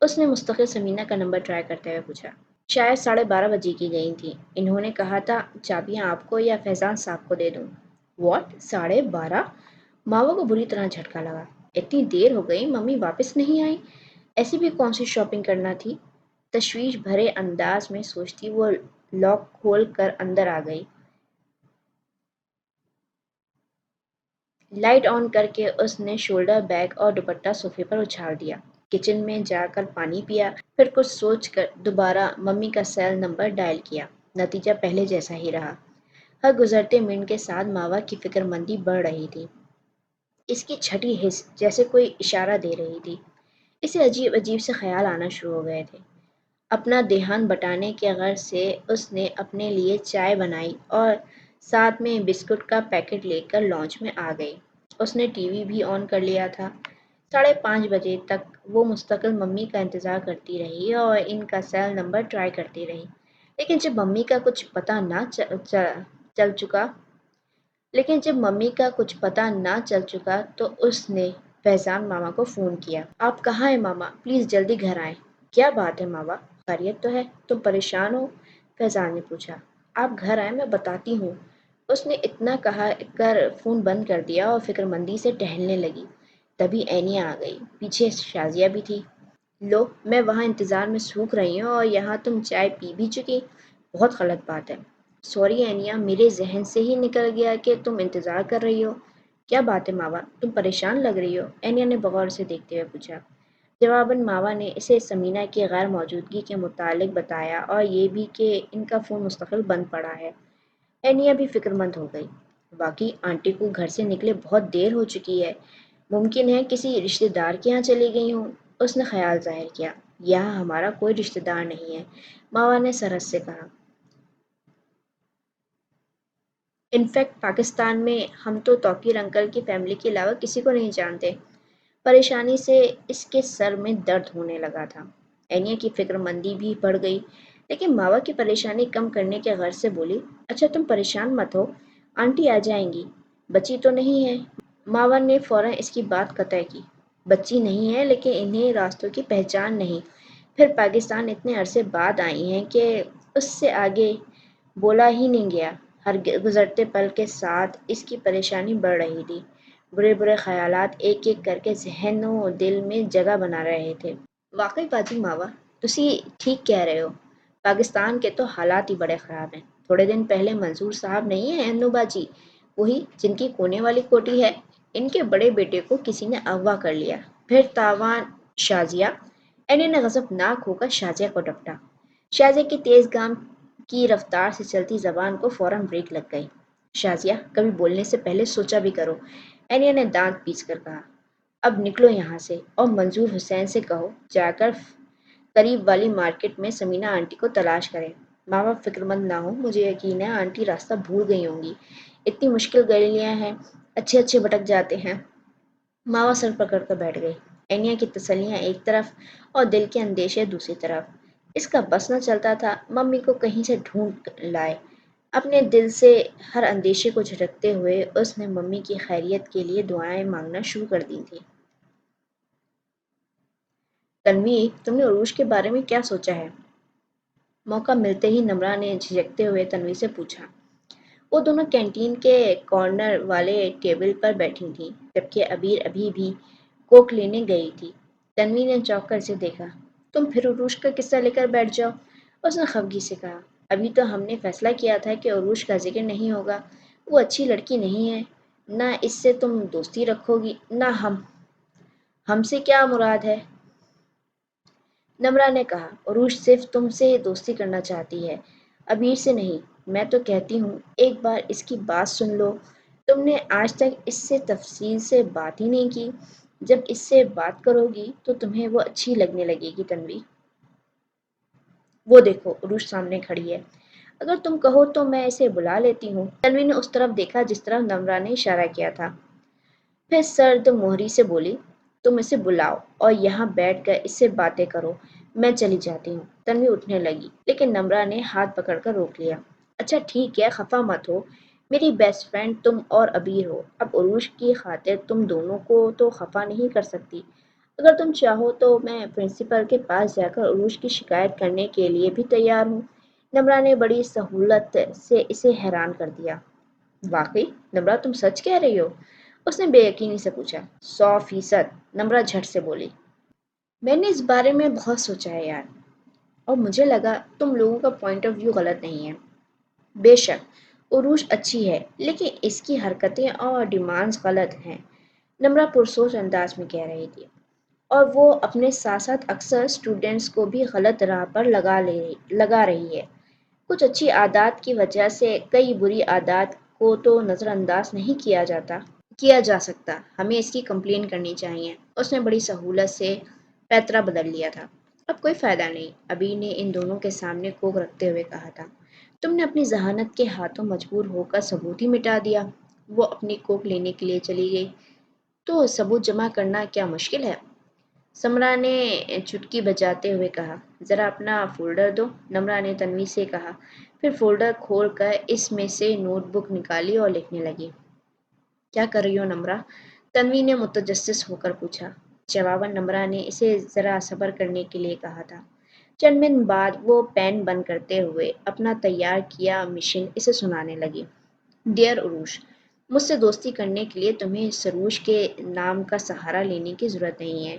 اس نے مستقل سمینا کا نمبر ٹرائی کرتے ہوئے پوچھا۔ شاید 12:30 بجے کی گئی تھیں، انہوں نے کہا تھا چابیاں آپ کو یا فیضان صاحب کو دے دوں۔ واٹ، 12:30؟ ماوا کو بری طرح جھٹکا لگا۔ اتنی دیر ہو گئی ممی واپس نہیں آئی، ایسی بھی کون سی شاپنگ کرنا تھی؟ تشویش بھرے انداز میں سوچتی وہ لاک کھول کر اندر آ گئی۔ لائٹ آن کر کے اس نے شولڈر بیگ اور دوپٹہ صوفے پر اچھال دیا، کچن میں جا کر پانی پیا، پھر کچھ سوچ کر دوبارہ ممی کا سیل نمبر ڈائل کیا۔ نتیجہ پہلے جیسا ہی رہا۔ ہر گزرتے منٹ کے ساتھ ماوا کی فکر مندی بڑھ رہی تھی۔ اس کی چھٹی حس جیسے کوئی اشارہ دے رہی تھی۔ اسے عجیب عجیب سے خیال آنا شروع ہو گئے تھے۔ اپنا دھیان بٹانے کے غرض سے اس نے اپنے لیے چائے بنائی اور ساتھ میں بسکٹ کا پیکٹ لے کر لانچ میں آ گئی۔ اس نے ٹی وی بھی آن کر لیا تھا۔ 5:30 بجے تک وہ مستقل ممی کا انتظار کرتی رہی اور ان کا سیل نمبر ٹرائی کرتی رہی، لیکن جب ممی کا کچھ پتہ نہ چل چکا تو اس نے فیضان ماما کو فون کیا۔ آپ کہاں ہیں ماما، پلیز جلدی گھر آئیں۔ کیا بات ہے ماما، خیریت تو ہے؟ تم پریشان ہو؟ فیضان نے پوچھا۔ آپ گھر آئیں میں بتاتی ہوں۔ اس نے اتنا کہا کر فون بند کر دیا اور فکر مندی سے ٹہلنے لگی۔ تبھی اینیا آ گئی، پیچھے شازیہ بھی تھی۔ لو، میں وہاں انتظار میں سوکھ رہی ہوں اور یہاں تم چائے پی بھی چکی، بہت غلط بات ہے۔ سوری اینیا، میرے ذہن سے ہی نکل گیا کہ تم انتظار کر رہی ہو۔ کیا بات ہے ماوا، تم پریشان لگ رہی ہو؟ اینیا نے بغور سے دیکھتے ہوئے پوچھا۔ جواباً ماوا نے اسے سمینہ کی غیر موجودگی کے متعلق بتایا اور یہ بھی کہ ان کا فون مستقل بند پڑا ہے۔ اینیا بھی فکر مند ہو گئی۔ واقعی آنٹی کو گھر سے نکلے بہت دیر ہو چکی ہے، ممکن ہے کسی رشتہ دار کے یہاں چلی گئی ہوں۔ اس نے خیال ظاہر کیا۔ یہاں ہمارا کوئی رشتہ دار نہیں ہے، ماوا نے سرحد سے کہا۔ انفیکٹ پاکستان میں ہم تو توقیر انکل کی فیملی کے علاوہ کسی کو نہیں جانتے۔ پریشانی سے اس کے سر میں درد ہونے لگا تھا۔ اینیا کی فکر مندی بھی بڑھ گئی، لیکن ماوا کی پریشانی کم کرنے کے غرض سے بولی، اچھا تم پریشان مت ہو، آنٹی آ جائیں گی، بچی تو نہیں ہے؟ ماوا نے فوراً اس کی بات قطع کی۔ بچی نہیں ہے، لیکن انہیں راستوں کی پہچان نہیں، پھر پاکستان اتنے عرصے بعد آئی ہیں کہ اس سے آگے بولا ہی نہیں گیا۔ ہر گزرتے پل کے ساتھ اس کی پریشانی بڑھ رہی تھی، برے برے خیالات ایک ایک کر کے ذہن و دل میں جگہ بنا رہے تھے۔ واقعی باجی ماوا، تسی ٹھیک کہہ رہے ہو، پاکستان کے تو حالات ہی بڑے خراب ہیں۔ تھوڑے دن پہلے منظور صاحب نہیں ہیں انو باجی، وہی جن کی کونے والی کوٹھی ہے، ان کے بڑے بیٹے کو کسی نے اغوا کر لیا، پھر تاوان شازیہ۔ اینی نے غضبناک ہو کر شازیہ کو ڈپٹا۔ شازیہ کی تیز گام کی رفتار سے چلتی زبان کو فوراً بریک لگ گئی۔ شازیہ، کبھی بولنے سے پہلے سوچا بھی کرو، اینیا نے دانت پیس کر کہا۔ اب نکلو یہاں سے اور منظور حسین سے کہو جا کر قریب والی مارکیٹ میں سمینہ آنٹی کو تلاش کریں۔ ماما فکر مند نہ ہو، مجھے یقین ہے آنٹی راستہ بھول گئی ہوں گی، اتنی مشکل گلیاں ہیں، اچھے اچھے بھٹک جاتے ہیں۔ ماوا سر پکڑ کر بیٹھ گئی، اینیا کی تسلیاں ایک طرف اور دل کے اندیشے دوسری طرف۔ اس کا بس نہ چلتا تھا ممی کو کہیں سے ڈھونڈ لائے۔ اپنے دل سے ہر اندیشے کو جھٹکتے ہوئے اس نے ممی کی خیریت کے لیے دعائیں مانگنا شروع کر دی تھی۔ تنوی، تم نے عروج کے بارے میں کیا سوچا ہے؟ موقع ملتے ہی نمرہ نے جھجکتے ہوئے تنوی سے پوچھا۔ وہ دونوں کینٹین کے کارنر والے ٹیبل پر بیٹھی تھیں، جبکہ عبیر ابھی بھی کوک لینے گئی تھی۔ تنوی نے چونک کر اسے دیکھا۔ تم پھر عروج کا قصہ لے کر بیٹھ جاؤ، اس نے خفگی سے کہا۔ ابھی تو ہم نے فیصلہ کیا تھا کہ عروج کا ذکر نہیں ہوگا، وہ اچھی لڑکی نہیں ہے، نہ اس سے تم دوستی رکھو گی نہ ہم۔ ہم سے کیا مراد ہے؟ نمرہ نے کہا، عروج صرف تم سے دوستی کرنا چاہتی ہے، عبیر سے نہیں۔ میں تو کہتی ہوں ایک بار اس کی بات سن لو، تم نے آج تک اس سے تفصیل سے بات ہی نہیں کی، جب اس سے بات کرو گی تو تمہیں وہ اچھی لگنے لگے گی تنوی۔ وہ دیکھو عروج سامنے کھڑی ہے، اگر تم کہو تو میں اسے بلا لیتی ہوں۔ تنوی نے اس طرف دیکھا جس طرف نمرہ نے اشارہ کیا تھا، پھر سرد مہری سے بولی، تم اسے بلاؤ اور یہاں بیٹھ کر اس سے باتیں کرو، میں چلی جاتی ہوں۔ تنوی اٹھنے لگی، لیکن نمرہ نے ہاتھ پکڑ کر روک لیا۔ اچھا ٹھیک ہے، خفا مت ہو، میری بیسٹ فرینڈ تم اور عبیر ہو، اب عروج کی خاطر تم دونوں کو تو خفا نہیں کر سکتی۔ اگر تم چاہو تو میں پرنسپل کے پاس جا کر عروج کی شکایت کرنے کے لیے بھی تیار ہوں۔ نمرہ نے بڑی سہولت سے اسے حیران کر دیا۔ واقعی نمرہ، تم سچ کہہ رہی ہو؟ اس نے بے یقینی سے پوچھا۔ 100%، نمرہ جھٹ سے بولی۔ میں نے اس بارے میں بہت سوچا ہے یار، اور مجھے لگا تم لوگوں کا پوائنٹ آف ویو غلط نہیں ہے۔ بے شک عروج اچھی ہے، لیکن اس کی حرکتیں اور ڈیمانڈز غلط ہیں، نمرہ پرسوچ انداز میں کہہ رہی تھی، اور وہ اپنے ساتھ ساتھ اکثر اسٹوڈنٹس کو بھی غلط راہ پر لگا رہی ہے۔ کچھ اچھی عادات کی وجہ سے کئی بری عادات کو تو نظر انداز نہیں کیا جا سکتا، ہمیں اس کی کمپلین کرنی چاہیے۔ اس نے بڑی سہولت سے پیترا بدل لیا تھا۔ اب کوئی فائدہ نہیں، ابھی نے ان دونوں کے سامنے کوک رکھتے ہوئے کہا تھا۔ تم نے اپنی ذہانت کے ہاتھوں مجبور ہو کر ثبوت ہی مٹا دیا۔ وہ اپنی کوک لینے کے لیے چلی گئی۔ تو ثبوت جمع کرنا کیا مشکل ہے؟ سمرا نے چٹکی بجاتے ہوئے کہا۔ ذرا اپنا فولڈر دو، نمرہ نے تنوی سے کہا، پھر فولڈر کھول کر اس میں سے نوٹ بک نکالی اور لکھنے لگی۔ کیا کر رہی ہو نمرہ؟ تنوی نے متجسس ہو کر پوچھا۔ جواباً نمرہ نے اسے ذرا صبر کرنے کے لیے کہا تھا۔ چند منٹ بعد وہ پین بند کرتے ہوئے اپنا تیار کیا مشن اسے سنانے لگی۔ ڈیئر عروج، مجھ سے دوستی کرنے کے لیے تمہیں سروش کے نام کا سہارا لینے کی ضرورت نہیں ہے۔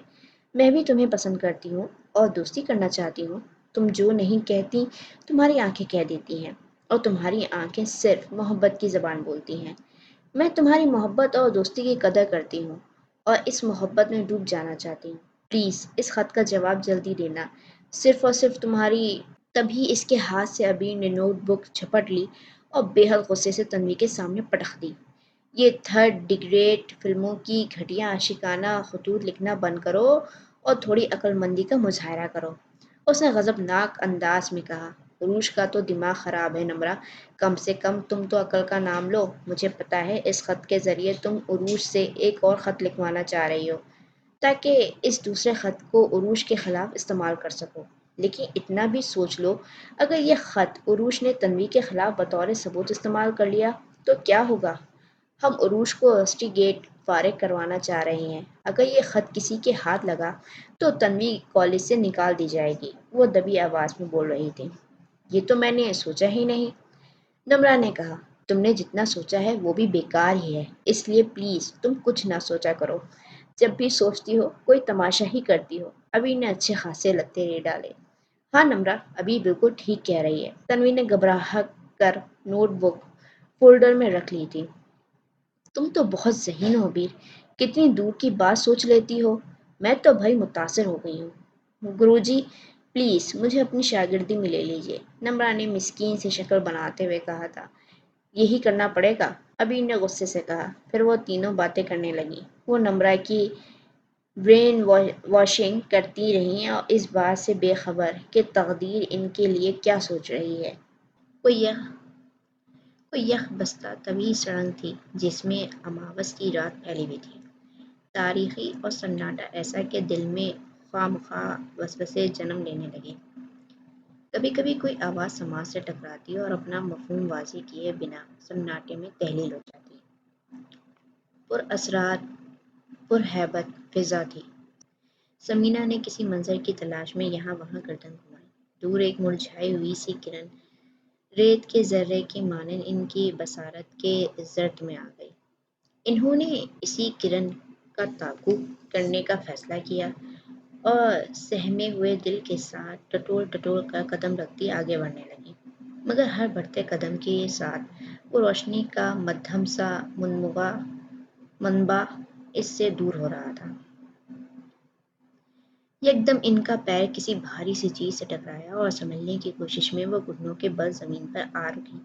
میں بھی تمہیں پسند کرتی ہوں اور دوستی کرنا چاہتی ہوں۔ تم جو نہیں کہتی تمہاری آنکھیں کہہ دیتی ہیں، اور تمہاری آنکھیں صرف محبت کی زبان بولتی ہیں۔ میں تمہاری محبت اور دوستی کی قدر کرتی ہوں اور اس محبت میں ڈوب جانا چاہتی ہوں۔ پلیز اس خط کا جواب جلدی دینا، صرف اور صرف تمہاری۔ تبھی اس کے ہاتھ سے ابھی نے نوٹ بک جھپٹ لی اور بے حد غصے سے تنوی کے سامنے پٹخ دی۔ یہ تھرڈ ڈگریڈ فلموں کی گھٹیا عاشقانہ خطوط لکھنا بند کرو اور تھوڑی عقل مندی کا مظاہرہ کرو۔ اس نے غضبناک انداز میں کہا۔ عروج کا تو دماغ خراب ہے نمرہ، کم سے کم تم تو عقل کا نام لو۔ مجھے پتا ہے اس خط کے ذریعے تم عروج سے ایک اور خط لکھوانا چاہ رہی ہو تاکہ اس دوسرے خط کو عروج کے خلاف استعمال کر سکو، لیکن اتنا بھی سوچ لو، اگر یہ خط عروج نے تنوی کے خلاف بطور ثبوت استعمال کر لیا تو کیا ہوگا؟ ہم عروج کو انویسٹیگیٹ فارغ کروانا چاہ رہے ہیں۔ اگر یہ خط کسی کے ہاتھ لگا تو تنوی کالج سے نکال دی جائے گی، وہ دبی آواز میں بول رہی تھی۔ یہ تو میں نے سوچا ہی نہیں، نمرہ نے کہا۔ تم نے جتنا سوچا ہے وہ بھی بیکار ہی ہے، اس لیے پلیز تم کچھ نہ سوچا کرو۔ جب بھی سوچتی ہو کوئی تماشا ہی کرتی ہو۔ ابھی نے اچھے خاصے لتے لے ڈالے۔ ہاں نمرہ، ابھی بالکل ٹھیک کہہ رہی ہے، تنوی نے گھبرا کر نوٹ بک فولڈر میں رکھ لی تھی۔ تم تو بہت ذہین ہو بیر، کتنی دور کی بات سوچ لیتی ہو۔ میں تو بھائی متاثر ہو گئی ہوں۔ گروجی پلیز مجھے اپنی شاگردی میں لے لیجیے، نمرہ نے مسکین سی شکل بناتے ہوئے کہا تھا۔ یہی کرنا پڑے گا، ابھی نے غصے سے کہا۔ پھر وہ تینوں باتیں کرنے لگیں۔ وہ نمرہ کی برین واشنگ کرتی رہیں اور اس بات سے بے خبر کہ تقدیر ان کے لیے کیا سوچ رہی ہے۔ کوئی یخ بستہ طویل سڑک تھی جس میں اماوس کی رات پھیلی ہوئی تھی، تاریخی اور سناٹا ایسا کہ دل میں خواہ مخواہ وسوسے جنم لینے لگے۔ کبھی کبھی کوئی آواز سماج سے ٹکراتی اور اپنا مفہوم واضح کیے بنا سناٹے میں تحلیل ہو جاتی۔ پر اسرار، پر ہیبت فضا تھی۔ سمینا نے کسی منظر کی تلاش میں یہاں وہاں گردن گھمائی۔ دور ایک مرجھائی ہوئی سی کرن ریت کے ذرے کی مانند ان کی بصارت کے زرد میں آ گئی۔ انہوں نے اسی کرن کا تعاقب کرنے کا فیصلہ کیا اور سہمے ہوئے دل کے ساتھ ٹٹول ٹٹول کر قدم رکھتی آگے بڑھنے لگی، مگر ہر بڑھتے قدم کے ساتھ وہ روشنی کا مدھم سا منبع اس سے دور ہو رہا تھا۔ یکدم ان کا پیر کسی بھاری سی چیز سے ٹکرایا اور سنبھلنے کی کوشش میں وہ گھٹنوں کے بل زمین پر آ رکی۔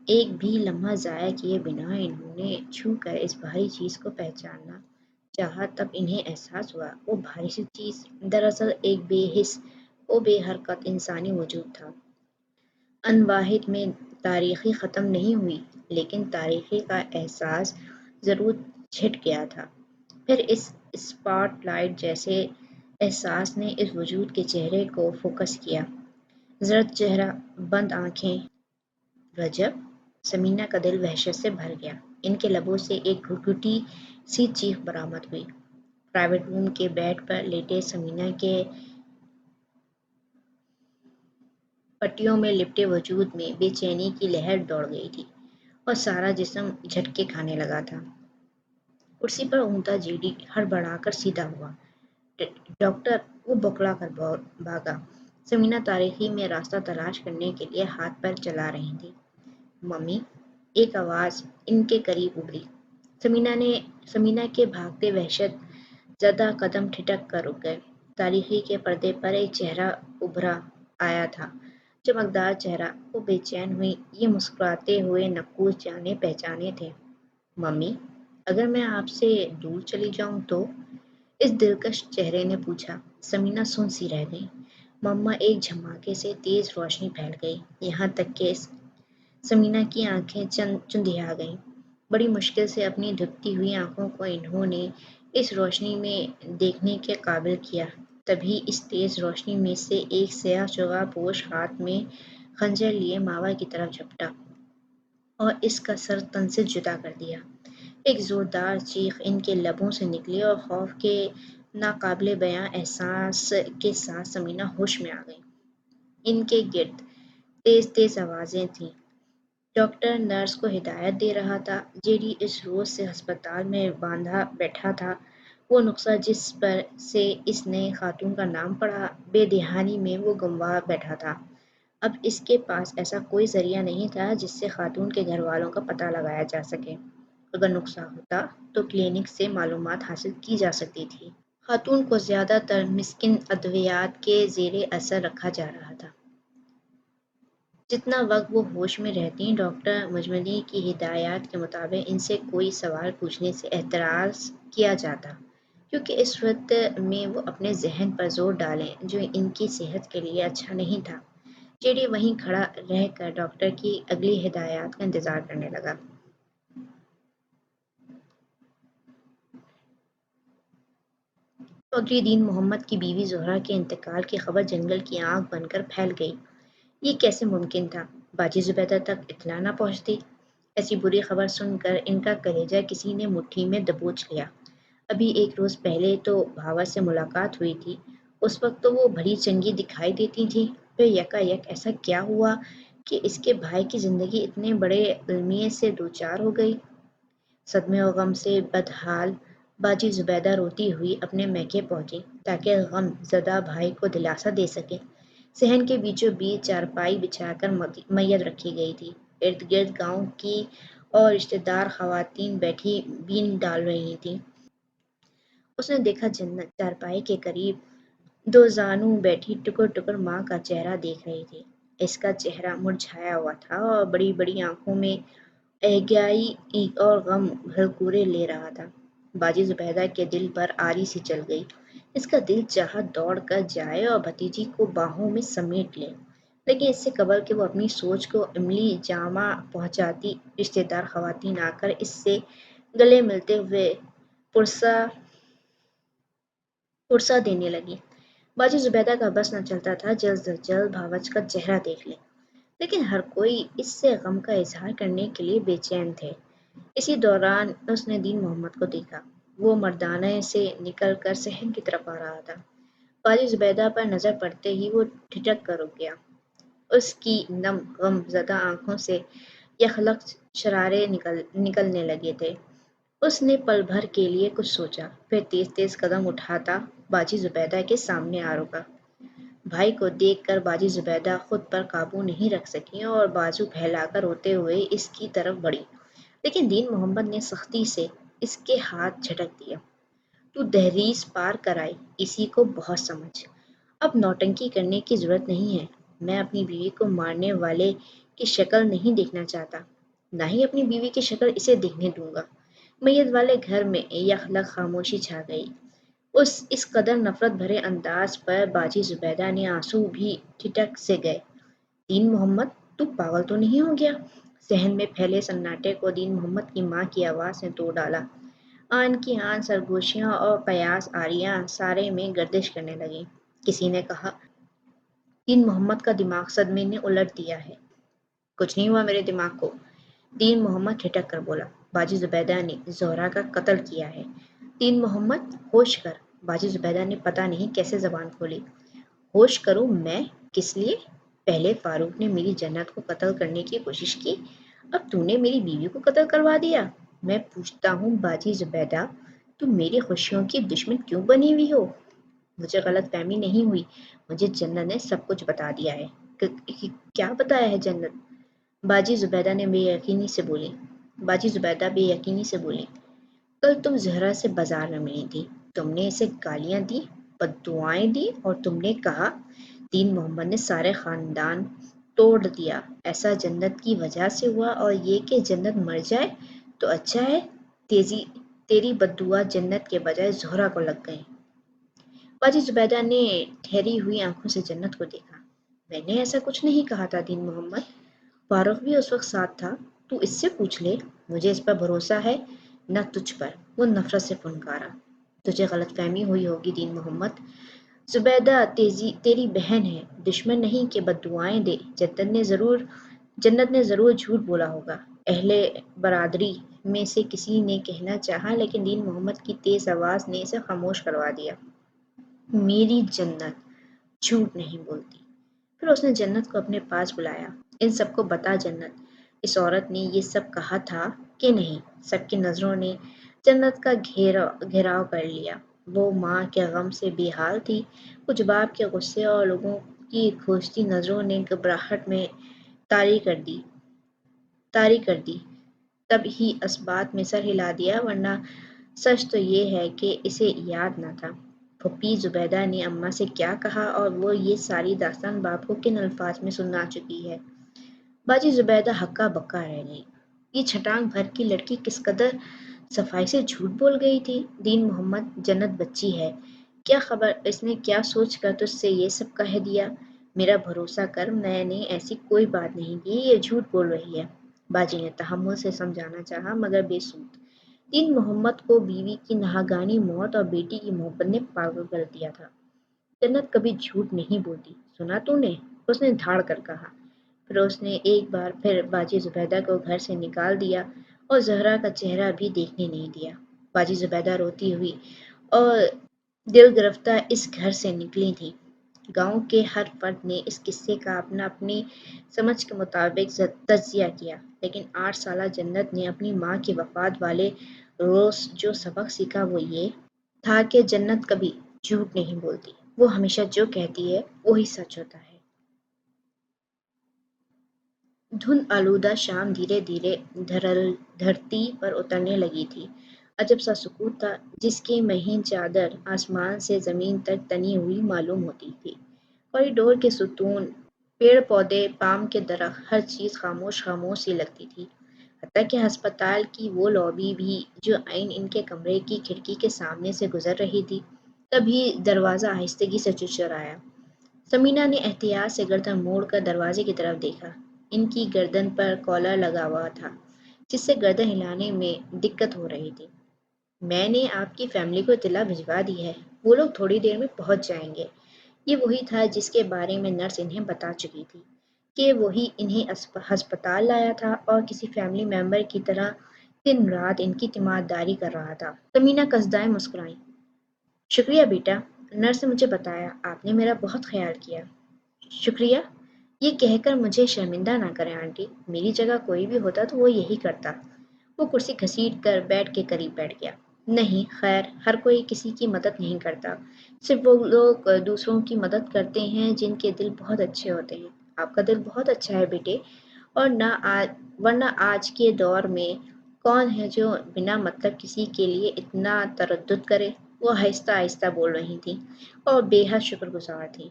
ایک بھی لمحہ ضائع کیے بنا انہوں نے چھو کر اس بھاری چیز کو پہچاننا چاہا۔ تب انہیں احساس ہوا وہ بھاری سی چیز دراصل ایک بے حس و بے حرکت انسانی وجود تھا۔ ان واحد میں تاریخی ختم نہیں ہوئی، لیکن تاریخی کا احساس ضرور چھٹ گیا تھا۔ پھر اس اسپاٹ لائٹ جیسے احساس نے اس وجود کے چہرے کو فوکس کیا۔ زرد چہرہ، بند آنکھیں۔ رجب! سمینا کا دل وحشت سے بھر گیا۔ ان کے لبوں سے ایک گھٹگھٹی سی چیخ برآمد ہوئی۔ پرائیویٹ روم کے بیڈ پر لیٹے سمینا کے پٹیوں میں لپٹے وجود میں بے چینی کی لہر دوڑ گئی تھی اور سارا جسم جھٹکے کھانے لگا تھا۔ کرسی پر اونگتا جیڈی ہڑبڑا کر سیدھا ہوا۔ ڈاکٹر! وہ بوکھلا کر بھاگا۔ سمینا تاریکی میں راستہ تلاش کرنے کے لیے ہاتھ پیر چلا رہی تھی۔ ممی! ایک آواز ان کے قریب ابھری۔ سمینا کے بھاگتے وحشت زدہ قدم ٹھٹک کر رک گئے۔ تاریکی کے پردے پر ایک چہرہ ابھر آیا تھا، چمکدار چہرہ۔ وہ بے چین ہوئی، یہ مسکراتے ہوئے نقوش جانے پہچانے تھے۔ ممی! اگر میں آپ سے دور چلی جاؤں تو؟ اس دلکش چہرے نے پوچھا۔ سمینا سن سی رہ گئی۔ مما! ایک جھماکے سے تیز روشنی پھیل گئی، یہاں تک کہ سمینا کی آنکھیں چندھیا گئیں۔ بڑی مشکل سے اپنی دھکتی ہوئی آنکھوں کو انہوں نے اس روشنی میں دیکھنے کے قابل کیا۔ تبھی اس تیز روشنی میں سے ایک سیاہ چوگا پوش ہاتھ میں خنجر لیے ماوا کی طرف جھپٹا اور اس کا سر تن سے جدا کر دیا۔ ایک زوردار چیخ ان کے لبوں سے نکلی اور خوف کے ناقابل بیاں احساس کے ساتھ سمینا ہوش میں آ گئی۔ ان کے گرد تیز تیز آوازیں تھیں، ڈاکٹر نرس کو ہدایت دے رہا تھا۔ جیڈی اس روز سے ہسپتال میں باندھا بیٹھا تھا، وہ نسخہ جس پر سے اس نئے خاتون کا نام پڑھا، بے دہانی میں وہ گنوا بیٹھا تھا۔ اب اس کے پاس ایسا کوئی ذریعہ نہیں تھا جس سے خاتون کے گھر والوں کا پتہ لگایا جا سکے۔ اگر نسخہ ہوتا تو کلینک سے معلومات حاصل کی جا سکتی تھی۔ خاتون کو زیادہ تر مسکن ادویات کے زیر اثر رکھا جا رہا تھا۔ جتنا وقت وہ ہوش میں رہتیں، ڈاکٹر مجملی کی ہدایات کے مطابق ان سے کوئی سوال پوچھنے سے احتراز کیا جاتا، کیونکہ اس صورت میں وہ اپنے ذہن پر زور ڈالیں جو ان کی صحت کے لیے اچھا نہیں تھا۔ جیڈی وہیں کھڑا رہ کر ڈاکٹر کی اگلی ہدایات کا انتظار کرنے لگا۔ تو اگلے دن محمد کی بیوی زہرا کے انتقال کی خبر جنگل کی آگ بن کر پھیل گئی۔ یہ کیسے ممکن تھا؟ باجی زبیدہ تک اطلاع نہ پہنچتی؟ ایسی بری خبر سن کر ان کا کلیجہ کسی نے مٹھی میں دبوچ لیا۔ ابھی ایک روز پہلے تو بھاور سے ملاقات ہوئی تھی، اس وقت تو وہ بڑی چنگی دکھائی دیتی تھی، پھر یکا یک ایسا کیا ہوا کہ اس کے بھائی کی زندگی اتنے بڑے المیے سے دوچار ہو گئی؟ صدمے و غم سے بدحال باجی زبیدہ روتی ہوئی اپنے میکے پہنچی تاکہ غم زدہ بھائی کو دلاسا دے سکے۔ صحن کے بیچوں بیچ چارپائی بچھا کر میت رکھی گئی تھی۔ ارد گرد گاؤں کی اور رشتہ دار خواتین بیٹھی بین ڈال رہی تھیں۔ اس نے دیکھا جنت چارپائی کے قریب دو زانو بیٹھی ٹکر ٹکر ماں کا چہرہ دیکھ رہی تھی۔ اس کا چہرہ مرجھایا ہوا تھا اور بڑی بڑی آنکھوں میں اہگائی اور غم بھرپورے لے رہا تھا۔ باجی زبیدہ کے دل پر آری سی چل گئی۔ اس کا دل چاہا دوڑ کر جائے اور بھتیجی کو باہوں میں سمیٹ لے، لیکن اس سے قبل کہ وہ اپنی سوچ کو عملی جامہ پہنچاتی، رشتہ دار خواتین آ کر اس سے گلے ملتے ہوئے پرسہ دینے لگی۔ باجی زبیدہ کا بس نہ چلتا تھا جلد از جلد بھاوچ کا چہرہ دیکھ لے، لیکن ہر کوئی اس سے غم کا اظہار کرنے کے لیے بے چین تھے۔ اسی دوران اس نے دین محمد کو دیکھا۔ وہ مردانے سے نکل کر صحن کی طرف آ رہا تھا۔ باجی زبیدہ پر نظر پڑتے ہی وہ ٹھٹک کر رک گیا۔ اس کی نم غم زدہ آنکھوں سے یخلق شرارے نکلنے لگے تھے۔ اس نے پل بھر کے لیے کچھ سوچا، پھر تیز تیز قدم اٹھاتا باجی زبیدہ کے سامنے آ رکا۔ بھائی کو دیکھ کر باجی زبیدہ خود پر قابو نہیں رکھ سکی اور بازو پھیلا کر روتے ہوئے اس کی طرف بڑھی، لیکن دین محمد نے سختی سے اس کے ہاتھ جھٹک دیا۔ تو دہلیز پار کر آئی، اسی کو بہت سمجھ۔ اب نوٹنکی کرنے کی ضرورت نہیں ہے۔ میں اپنی بیوی کو مارنے والے کی شکل نہیں دیکھنا چاہتا، نہ ہی اپنی بیوی کی شکل اسے دیکھنے دوں گا۔ میت والے گھر میں یخلق خاموشی چھا گئی۔ اس قدر نفرت بھرے انداز پر باجی زبیدہ نے آنسو بھی ٹھٹک سے گئے۔ دین محمد، تو پاگل تو نہیں ہو گیا؟ صحن میں پھیلے سناٹے کو دین محمد کی ماں کی آواز نے توڑ ڈالا۔ آن کی آن سرگوشیاں اور قیاس آریاں سارے میں گردش کرنے لگیں۔ کسی نے کہا، دین محمد کا دماغ صدمے نے الٹ دیا ہے۔ کچھ نہیں ہوا میرے دماغ کو، دین محمد ٹھٹک کر بولا۔ باجی زبیدہ نے زہرا کا قتل کیا ہے۔ دین محمد، ہوش کر۔ باجی زبیدہ نے پتہ نہیں کیسے زبان کھولی۔ ہوش کروں میں؟ کس لیے؟ پہلے فاروق نے میری جنت کو قتل کرنے کی کوشش کی، اب تو نے میری بیوی کو قتل کروا دیا۔ میں پوچھتا ہوں باجی زبیدہ، تم میری خوشیوں کی دشمن کیوں بنی ہوئی ہو؟ مجھے غلط فہمی نہیں ہوئی، مجھے جنت نے سب کچھ بتا دیا ہے۔ کیا بتایا ہے جنت؟ باجی زبیدہ بے یقینی سے بولی۔ کل تم زہرا سے بازار میں ملی تھی، تم نے اسے گالیاں دی، بددعائیں دی اور تم نے کہا دین محمد نے سارے خاندان توڑ دیا، ایسا جنت کی وجہ سے ہوا اور یہ کہ جنت مر جائے تو اچھا ہے، تیری بددعا جنت کے بجائے زہرا کو لگ گئی۔ باجی زبیدہ نے ٹھہری ہوئی آنکھوں سے جنت کو دیکھا۔ میں نے ایسا کچھ نہیں کہا تھا دین محمد، فاروق بھی اس وقت ساتھ تھا، تو اس سے پوچھ لے، مجھے اس پر بھروسہ ہے، نہ تجھ پر۔ وہ نفرت سے پھنکارا۔ تجھے غلط فہمی ہوئی ہوگی دین محمد، زبیدہ تیری بہن ہے، دشمن نہیں کہ بددعائیں دے۔ جنت نے ضرور جھوٹ بولا ہوگا۔ اہل برادری میں سے کسی نے کہنا چاہا، لیکن دین محمد کی تیز آواز نے اسے خاموش کروا دیا۔ میری جنت جھوٹ نہیں بولتی۔ پھر اس نے جنت کو اپنے پاس بلایا۔ ان سب کو بتا جنت، اس عورت نے یہ سب کہا تھا کہ نہیں؟ سب کی نظروں نے جنت کا گھیراؤ کر لیا۔ وہ ماں کے غم سے بے حال تھی۔ کچھ باپ کے غصے اور لوگوں کی کھوجتی نظروں نے گھبراہٹ میں طاری کر دی طاری کر دی تب ہی اسبات میں سر ہلا دیا، ورنہ سچ تو یہ ہے کہ اسے یاد نہ تھا پھوپھی زبیدہ نے اماں سے کیا کہا اور وہ یہ ساری داستان باپ کو کن الفاظ میں سنا چکی ہے۔ باجی زبیدہ ہکا بکا رہ گئی۔ یہ چھٹانگ بھر کی لڑکی کس قدر صفائی سے جھوٹ بول گئی تھی۔ دین محمد جنت بچی ہے، کیا خبر اس نے کیا سوچ کر تجھ سے یہ سب کہہ دیا۔ میرا بھروسہ کر، میں نے ایسی کوئی بات نہیں کی، یہ جھوٹ بول رہی ہے۔ باجی نے تحمل سے سمجھانا چاہا مگر بے سود۔ دین محمد کو بیوی کی ناگہانی موت اور بیٹی کی محبت نے پاگل کر دیا تھا۔ جنت کبھی جھوٹ نہیں بولتی، سنا تو نے؟ اس نے دھاڑ کر کہا۔ پھر اس نے ایک بار پھر باجی زبیدہ کو گھر سے نکال دیا اور زہرا کا چہرہ بھی دیکھنے نہیں دیا۔ باجی زبیدہ روتی ہوئی اور دل گرفتہ اس گھر سے نکلی تھی۔ گاؤں کے ہر فرد نے اس قصے کا اپنی سمجھ کے مطابق تجزیہ کیا، لیکن 8 سالہ جنت نے اپنی ماں کی وفات والے روز جو سبق سیکھا وہ یہ تھا کہ جنت کبھی جھوٹ نہیں بولتی، وہ ہمیشہ جو کہتی ہے وہی سچ ہوتا ہے۔ دھند آلودہ شام دھیرے دھیرے دھرتی پر اترنے لگی تھی۔ عجب سا سکوت تھا جس کی مہین چادر آسمان سے زمین تک تنی ہوئی معلوم ہوتی تھی۔ کوریڈور کے ستون، پیڑ پودے، پام کے درخت، ہر چیز خاموش خاموش سی لگتی تھی، حتیٰ کہ ہسپتال کی وہ لابی بھی جو عین ان کے کمرے کی کھڑکی کے سامنے سے گزر رہی تھی۔ تبھی دروازہ آہستگی سے چرچرایا۔ سمینا نے احتیاط سے گردن موڑ کر دروازے کی طرف دیکھا۔ ان کی گردن پر کالر لگا ہوا تھا جس سے گردن ہلانے میں دقت ہو رہی تھی۔ میں نے آپ کی فیملی کو اطلاع بھجوا دی ہے، وہ لوگ تھوڑی دیر میں پہنچ جائیں گے۔ یہ وہی تھا جس کے بارے میں نرس انہیں بتا چکی تھی کہ وہی انہیں ہسپتال لایا تھا اور کسی فیملی ممبر کی طرح دن رات ان کی تیمارداری کر رہا تھا۔ سمینا قصدائے مسکرائیں۔ شکریہ بیٹا، نرس نے مجھے بتایا، آپ نے میرا بہت خیال کیا۔ شکریہ؟ یہ کہہ کر مجھے شرمندہ نہ کریں آنٹی، میری جگہ کوئی بھی ہوتا تو وہ یہی کرتا۔ وہ کرسی گھسیٹ کر بیڈ کے قریب بیٹھ گیا۔ نہیں خیر، ہر کوئی کسی کی مدد نہیں کرتا، صرف وہ لوگ دوسروں کی مدد کرتے ہیں جن کے دل بہت اچھے ہوتے ہیں۔ آپ کا دل بہت اچھا ہے بیٹے، اور ورنہ آج کے دور میں کون ہے جو بنا مطلب کسی کے لیے اتنا تردد کرے۔ وہ آہستہ آہستہ بول رہی تھی اور بے حد شکر گزار تھی۔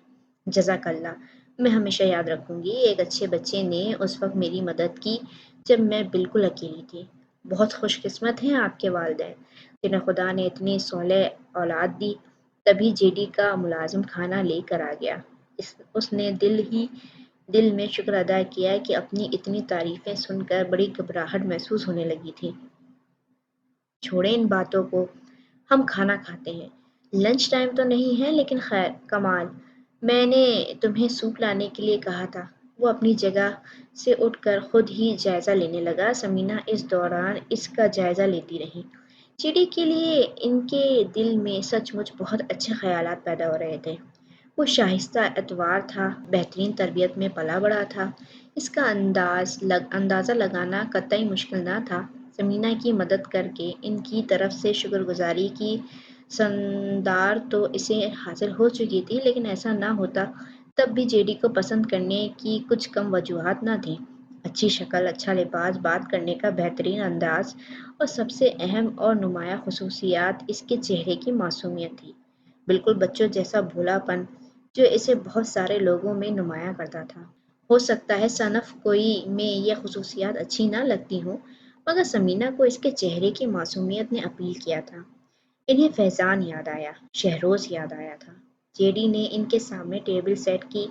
جزاک اللہ، میں ہمیشہ یاد رکھوں گی، ایک اچھے بچے نے اس وقت میری مدد کی جب میں بالکل اکیلی تھی۔ بہت خوش قسمت ہیں آپ کے والدین، جنہیں خدا نے اتنی صالح اولاد دی۔ تبھی جے ڈی کا ملازم کھانا لے کر آ گیا۔ اس نے دل میں شکر ادا کیا کہ اپنی اتنی تعریفیں سن کر بڑی گھبراہٹ محسوس ہونے لگی تھی۔ چھوڑیں ان باتوں کو، ہم کھانا کھاتے ہیں۔ لنچ ٹائم تو نہیں ہے لیکن خیر کمال، میں نے تمہیں سوپ لانے کے لیے کہا تھا۔ وہ اپنی جگہ سے اٹھ کر خود ہی جائزہ لینے لگا۔ سمینا اس دوران اس کا جائزہ لیتی رہی۔ چیڑی کے لیے ان کے دل میں سچ مچ بہت اچھے خیالات پیدا ہو رہے تھے۔ وہ شائستہ اتوار تھا، بہترین تربیت میں پلا بڑھا تھا، اس کا اندازہ لگانا قطعی مشکل نہ تھا۔ سمینا کی مدد کر کے ان کی طرف سے شکر گزاری کی سندار تو اسے حاصل ہو چکی تھی، لیکن ایسا نہ ہوتا تب بھی جے ڈی کو پسند کرنے کی کچھ کم وجوہات نہ تھیں۔ اچھی شکل، اچھا لباس، بات کرنے کا بہترین انداز اور سب سے اہم اور نمایاں خصوصیات اس کے چہرے کی معصومیت تھی، بالکل بچوں جیسا بھولا پن جو اسے بہت سارے لوگوں میں نمایاں کرتا تھا۔ ہو سکتا ہے صنف کوئی میں یہ خصوصیات اچھی نہ لگتی ہوں، مگر سمینا کو اس کے چہرے کی معصومیت نے اپیل کیا تھا۔ انہیں فیضان یاد آیا، شہروز یاد آیا تھا۔ جے ڈی نے ان کے سامنے ٹیبل سیٹ کی،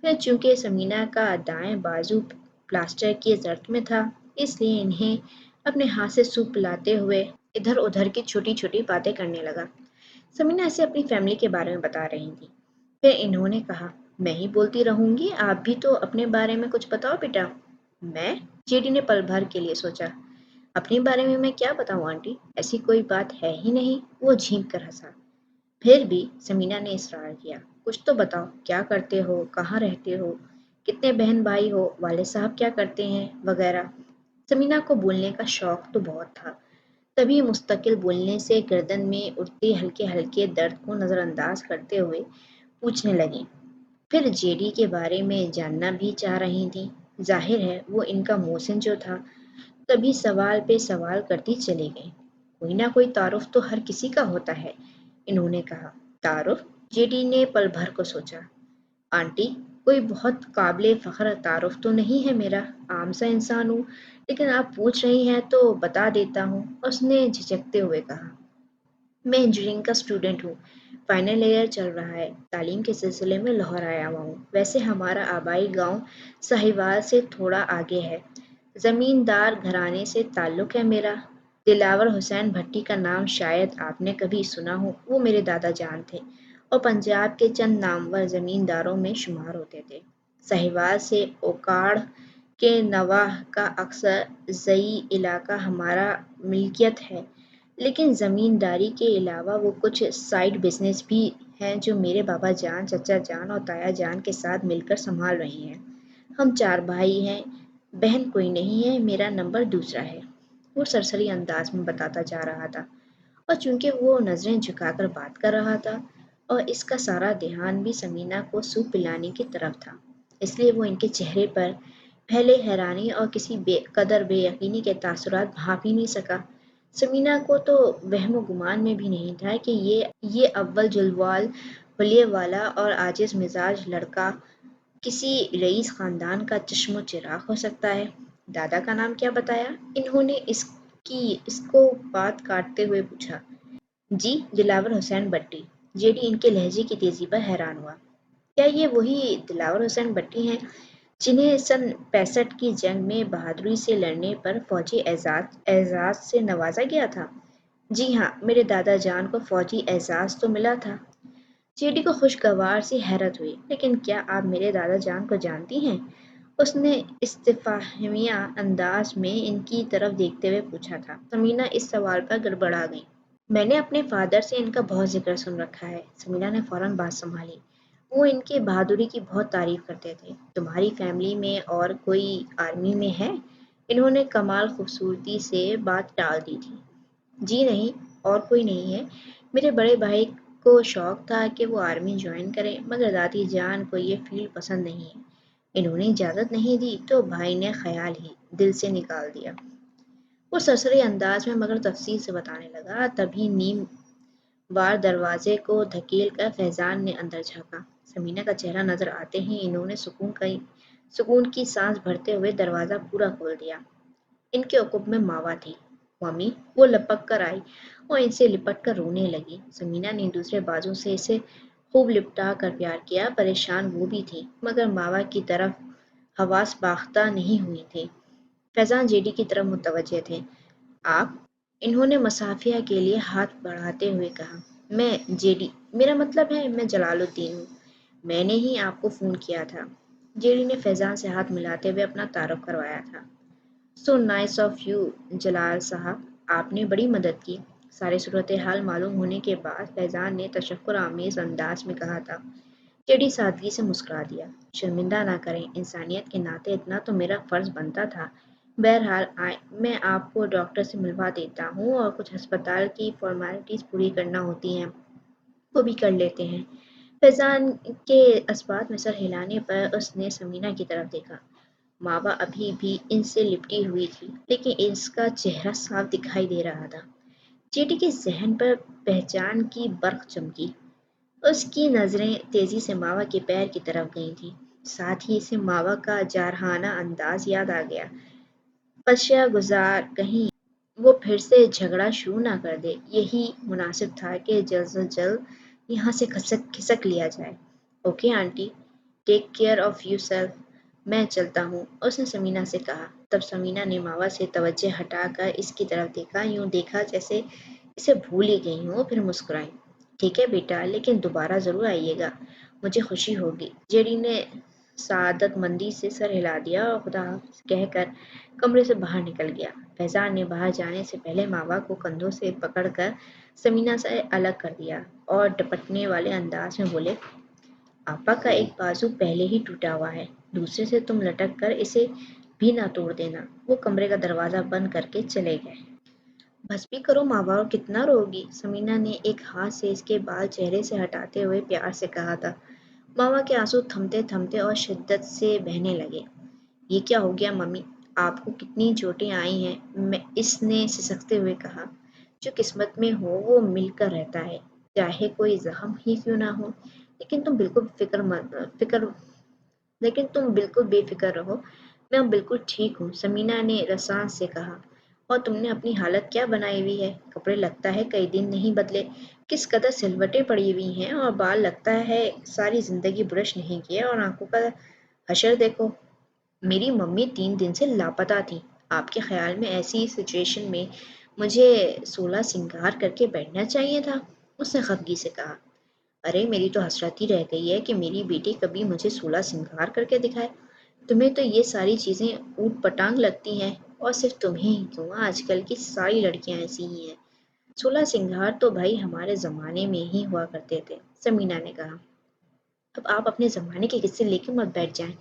پھر چونکہ سمینا کا دائیں بازو پلاسٹر کی زرد میں تھا اس لیے انہیں اپنے ہاتھ سے سوپ پلاتے ہوئے ادھر ادھر کی چھوٹی چھوٹی باتیں کرنے لگا۔ سمینا اسے اپنی فیملی کے بارے میں بتا رہی تھی۔ پھر انہوں نے کہا، میں ہی بولتی رہوں گی، آپ بھی تو اپنے بارے میں کچھ بتاؤ بیٹا۔ میں؟ جے ڈی نے پل بھر کے لیے سوچا۔ اپنے بارے میں کیا بتاؤں آنٹی، ایسی کوئی بات ہے ہی نہیں۔ وہ جھینک کر ہنسا۔ پھر بھی سمینا نے اصرار کیا، کچھ تو بتاؤ، کیا کرتے ہو، کہاں رہتے ہو، کتنے بہن بھائی ہو، والد صاحب کیا کرتے ہیں، وغیرہ۔ سمینا کو بولنے کا شوق تو بہت تھا، تبھی مستقل بولنے سے گردن میں اٹھتے ہلکے ہلکے درد کو نظر انداز کرتے ہوئے پوچھنے لگیں۔ پھر جے ڈی کے بارے میں جاننا بھی چاہ رہی تھیں۔ ظاہر ہے وہ ان کا محسن جو تھا، تبھی سوال پہ سوال کرتی چلی گئیں۔ کوئی نہ کوئی تعارف تو ہر کسی کا ہوتا ہے، انہوں نے کہا۔ تعارف؟ جے ڈی نے پل بھر کو سوچا۔ آنٹی، کوئی بہت قابل فخر تعارف تو نہیں ہے میرا، عام سا انسان ہوں، لیکن آپ پوچھ رہی ہیں تو بتا دیتا ہوں، اس نے جھجکتے ہوئے کہا۔ میں انجینئرنگ کا اسٹوڈنٹ ہوں، فائنل ایئر چل رہا ہے، تعلیم کے سلسلے میں لاہور آیا ہوا ہوں۔ ویسے ہمارا آبائی گاؤں ساہیوال سے تھوڑا آگے ہے، زمیندار گھرانے سے تعلق ہے میرا۔ دلاور حسین بھٹی کا نام شاید آپ نے کبھی سنا ہو، وہ میرے دادا جان تھے اور پنجاب کے چند نامور زمینداروں میں شمار ہوتے تھے۔ ساہیوال سے اوکاڑ کے نواح کا اکثر زرعی علاقہ ہمارا ملکیت ہے، لیکن زمینداری کے علاوہ وہ کچھ سائیڈ بزنس بھی ہیں جو میرے بابا جان، چچا جان اور تایا جان کے ساتھ مل کر سنبھال رہے ہیں۔ ہم 4 بھائی ہیں، بہن کوئی نہیں ہے، میرا نمبر دوسرا ہے، وہ سرسری انداز میں بتاتا جا رہا تھا، اور چونکہ وہ نظریں جھکا کر بات کر رہا تھا اور اس کا سارا دھیان بھی سمینا کو سوپ پلانے کی طرف تھا، اس لیے وہ ان کے چہرے پر پہلے حیرانی اور کسی بے قدر بے یقینی کے تاثرات بھاپ ہی نہیں سکا۔ سمینا کو تو وہم و گمان میں بھی نہیں تھا کہ یہ اول جلوال، حلیے والا اور عاجز مزاج لڑکا کسی رئیس خاندان کا چشم و چراغ ہو سکتا ہے۔ دادا کا نام کیا بتایا؟ انہوں نے اس کو بات کاٹتے ہوئے پوچھا۔ جی، دلاور حسین بٹی۔ جے ڈی ان کے لہجے کی تیزی پر حیران ہوا۔ کیا یہ وہی دلاور حسین بٹی ہیں جنہیں سن 65 کی جنگ میں بہادری سے لڑنے پر فوجی اعزاز سے نوازا گیا تھا؟ جی ہاں، میرے دادا جان کو فوجی اعزاز تو ملا تھا۔ جے ڈی کو خوشگوار سی حیرت ہوئی۔ لیکن کیا آپ میرے دادا جان کو جانتی ہیں؟ اس نے استفہامیہ انداز میں ان کی طرف دیکھتے ہوئے پوچھا تھا۔ سمینا اس سوال پر گڑبڑا گئی۔ میں نے اپنے فادر سے ان کا بہت ذکر سن رکھا ہے۔ سمینا نے فوراً بات سنبھالی۔ وہ ان کی بہادری کی بہت تعریف کرتے تھے۔ تمہاری فیملی میں اور کوئی آرمی میں ہے؟ انہوں نے کمال خوبصورتی سے بات ٹال دی تھی۔ جی نہیں، اور کوئی نہیں ہے۔ میرے بڑے بھائی کو شوق تھا کہ وہ آرمی جوائن کرے، مگر دادی جان کو یہ فیلڈ پسند نہیں ہے۔ انہوں نے اجازت نہیں دی تو بھائی نے خیال ہی دل سے نکال دیا۔ وہ سرسری انداز میں مگر تفصیل سے بتانے لگا۔ تبھی نیم وار دروازے کو دھکیل کر فیضان نے اندر جھانکا۔ سمینا کا چہرہ نظر آتے ہی انہوں نے سکون کی سانس بھرتے ہوئے دروازہ پورا کھول دیا۔ ان کے عقب میں ماوا تھی۔ ممی، وہ لپک کر آئی اور ان سے لپٹ کر رونے لگی۔ سمینا نے دوسرے بازو سے اسے خوب لپٹا کر پیار کیا۔ پریشان وہ بھی تھی، مگر ماوا کی طرف حواس باختہ نہیں ہوئی تھی۔ فیضان جے ڈی کی طرف متوجہ تھے۔ آپ؟ انہوں نے مصافحہ کے لیے ہاتھ بڑھاتے ہوئے کہا۔ میں جے ڈی، میرا مطلب ہے میں جلال الدین ہوں، میں نے ہی آپ کو فون کیا تھا۔ جے ڈی نے فیضان سے ہاتھ ملاتے ہوئے اپنا تعارف کروایا تھا۔ سو نائس آف یو جلال صاحب، آپ نے بڑی مدد کی۔ ساری صورتحال معلوم ہونے کے بعد فیضان نے تشکر آمیز انداز میں کہا تھا۔ جے ڈی سادگی سے مسکرا دیا۔ شرمندہ نہ کریں، انسانیت کے ناطے اتنا تو میرا فرض بنتا تھا۔ بہرحال میں آپ کو ڈاکٹر سے ملوا دیتا ہوں، اور کچھ ہسپتال کی فارمیلٹیز پوری کرنا ہوتی ہیں وہ بھی کر لیتے ہیں۔ فیضان کے اسبات میں سر ہلانے پر اس نے سمینا کی طرف دیکھا۔ ماوا ابھی بھی ان سے لپٹی ہوئی تھی، لیکن اس کا چہرہ صاف دکھائی دے رہا تھا۔ جے ڈی کے ذہن پر پہچان کی برق چمکی۔ اس کی نظریں تیزی سے ماوا کے پیر کی طرف گئی تھیں، ساتھ ہی اسے ماوا کا جارحانہ انداز یاد آ گیا۔ پشیا گزار کہیں وہ پھر سے جھگڑا شروع نہ کر دے، یہی مناسب تھا کہ جلد از جلد یہاں سے کھسک لیا جائے۔ Okay aunty, take care of your self, میں چلتا ہوں، اس نے سمینا سے کہا۔ تب سمینا نے ماوا سے توجہ ہٹا کر اس کی طرف دیکھا، یوں دیکھا جیسے اسے بھول ہی گئی ہوں، پھر مسکرائی۔ ٹھیک ہے بیٹا، لیکن دوبارہ ضرور آئیے گا، مجھے خوشی ہوگی۔ جے ڈی نے سعادت مندی سے سر ہلا دیا اور خدا حافظ کہہ کر کمرے سے باہر نکل گیا۔ فیضان نے باہر جانے سے پہلے ماوا کو کندھوں سے پکڑ کر سمینا سے الگ کر دیا اور ڈپٹنے والے انداز میں بولے، آپا کا ایک بازو پہلے ہی ٹوٹا ہوا ہے، دوسرے سے تم لٹک کر اسے بھی نہ توڑ دینا۔ وہ کمرے کا دروازہ بند کر کے چلے گئے۔ بس بھی کرو ماوا، کتنا رو گی؟ سمینا نے ایک ہاتھ سے اس کے بال چہرے سے ہٹاتے ہوئے پیار سے کہا تھا۔ ماوا کے آنسو تھمتے تھمتے اور شدت سے بہنے لگے۔ یہ کیا ہو گیا ممی؟ آپ کو کتنی چوٹیں آئی ہیں؟ اس نے سسکتے ہوئے کہا۔ جو قسمت میں ہو وہ مل کر رہتا ہے، چاہے کوئی زخم ہی کیوں نہ ہو۔ لیکن تم بالکل فکر لیکن تم بالکل بے فکر رہو، میں بالکل ٹھیک ہوں، سمینا نے رسان سے کہا۔ اور تم نے اپنی حالت کیا بنائی ہوئی ہے؟ کپڑے لگتا ہے کئی دن نہیں بدلے، کس قدر سلوٹیں پڑی ہوئی ہیں، اور بال لگتا ہے ساری زندگی برش نہیں کیے، اور آنکھوں کا حشر دیکھو۔ میری ممی 3 دن سے لاپتہ تھی، آپ کے خیال میں ایسی سچویشن میں مجھے 16 سنگار کر کے بیٹھنا چاہیے تھا؟ اس نے خفگی سے کہا۔ ارے میری تو حسرت ہی رہ گئی ہے کہ میری بیٹی کبھی مجھے 16 سنگار کر کے دکھائے۔ تمہیں تو یہ ساری چیزیں اوٹ پٹانگ لگتی ہیں، اور صرف تمہیں ہی کیوں، آج کل کی ساری لڑکیاں ایسی ہی ہیں۔ 16 سنگار تو بھائی ہمارے زمانے میں ہی ہوا کرتے تھے، سمینا نے کہا۔ اب آپ اپنے زمانے کے قصے لے کے مت بیٹھ جائیں،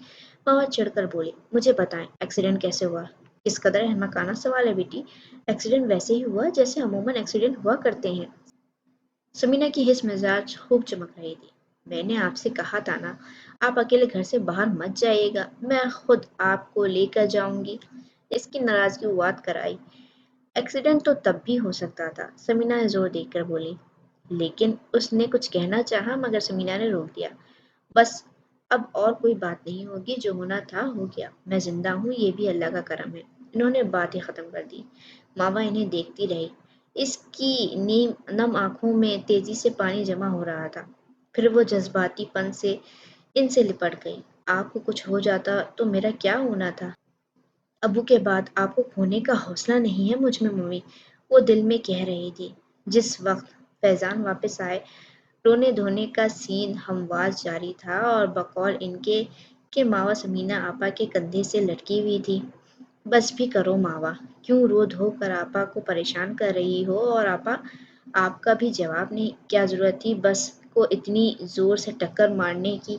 ماما چڑھ کر بولے۔ مجھے بتائیں ایکسیڈنٹ کیسے ہوا؟ کس قدر احمقانہ سوال ہے بیٹی، ایکسیڈنٹ ویسے ہی ہوا جیسے عموماً ایکسیڈنٹ ہوا کرتے ہیں۔ سمینا کی حس مزاج خوب چمک رہی تھی۔ میں نے آپ سے کہا تھا نا، آپ اکیلے گھر سے باہر مت جائیے گا، میں خود آپ کو لے کر جاؤں گی۔ اس کی ناراضگی وات کرائی۔ ایکسیڈنٹ تو تب بھی ہو سکتا تھا، سمینا نے زور دے کر بولی۔ لیکن اس نے کچھ کہنا چاہا مگر سمینا نے روک دیا۔ بس اب اور کوئی بات نہیں ہوگی، جو ہونا تھا ہو گیا، میں زندہ ہوں یہ بھی اللہ کا کرم ہے۔ انہوں نے بات ہی ختم کر دی۔ ماوا انہیں دیکھتی رہی، اس کی نم آنکھوں میں تیزی سے پانی جمع ہو رہا تھا۔ پھر وہ جذباتی پن سے ان سے لپٹ گئی۔ آپ کو کچھ ہو جاتا تو میرا کیا ہونا تھا؟ ابو کے بعد آپ کو کھونے کا حوصلہ نہیں ہے مجھ میں ممی، وہ دل میں کہہ رہی تھی۔ جس وقت فیضان واپس آئے، رونے دھونے کا سین ہمواز جاری تھا، اور بقول ان کے کہ ماوا سمینا آپا کے کندھے سے لٹکی ہوئی تھی۔ بس بھی کرو ماوا، کیوں رو دھو کر آپا کو پریشان کر رہی ہو؟ اور آپا، آپ کا بھی جواب نہیں، کیا ضرورت تھی بس کو اتنی زور سے ٹکر مارنے کی؟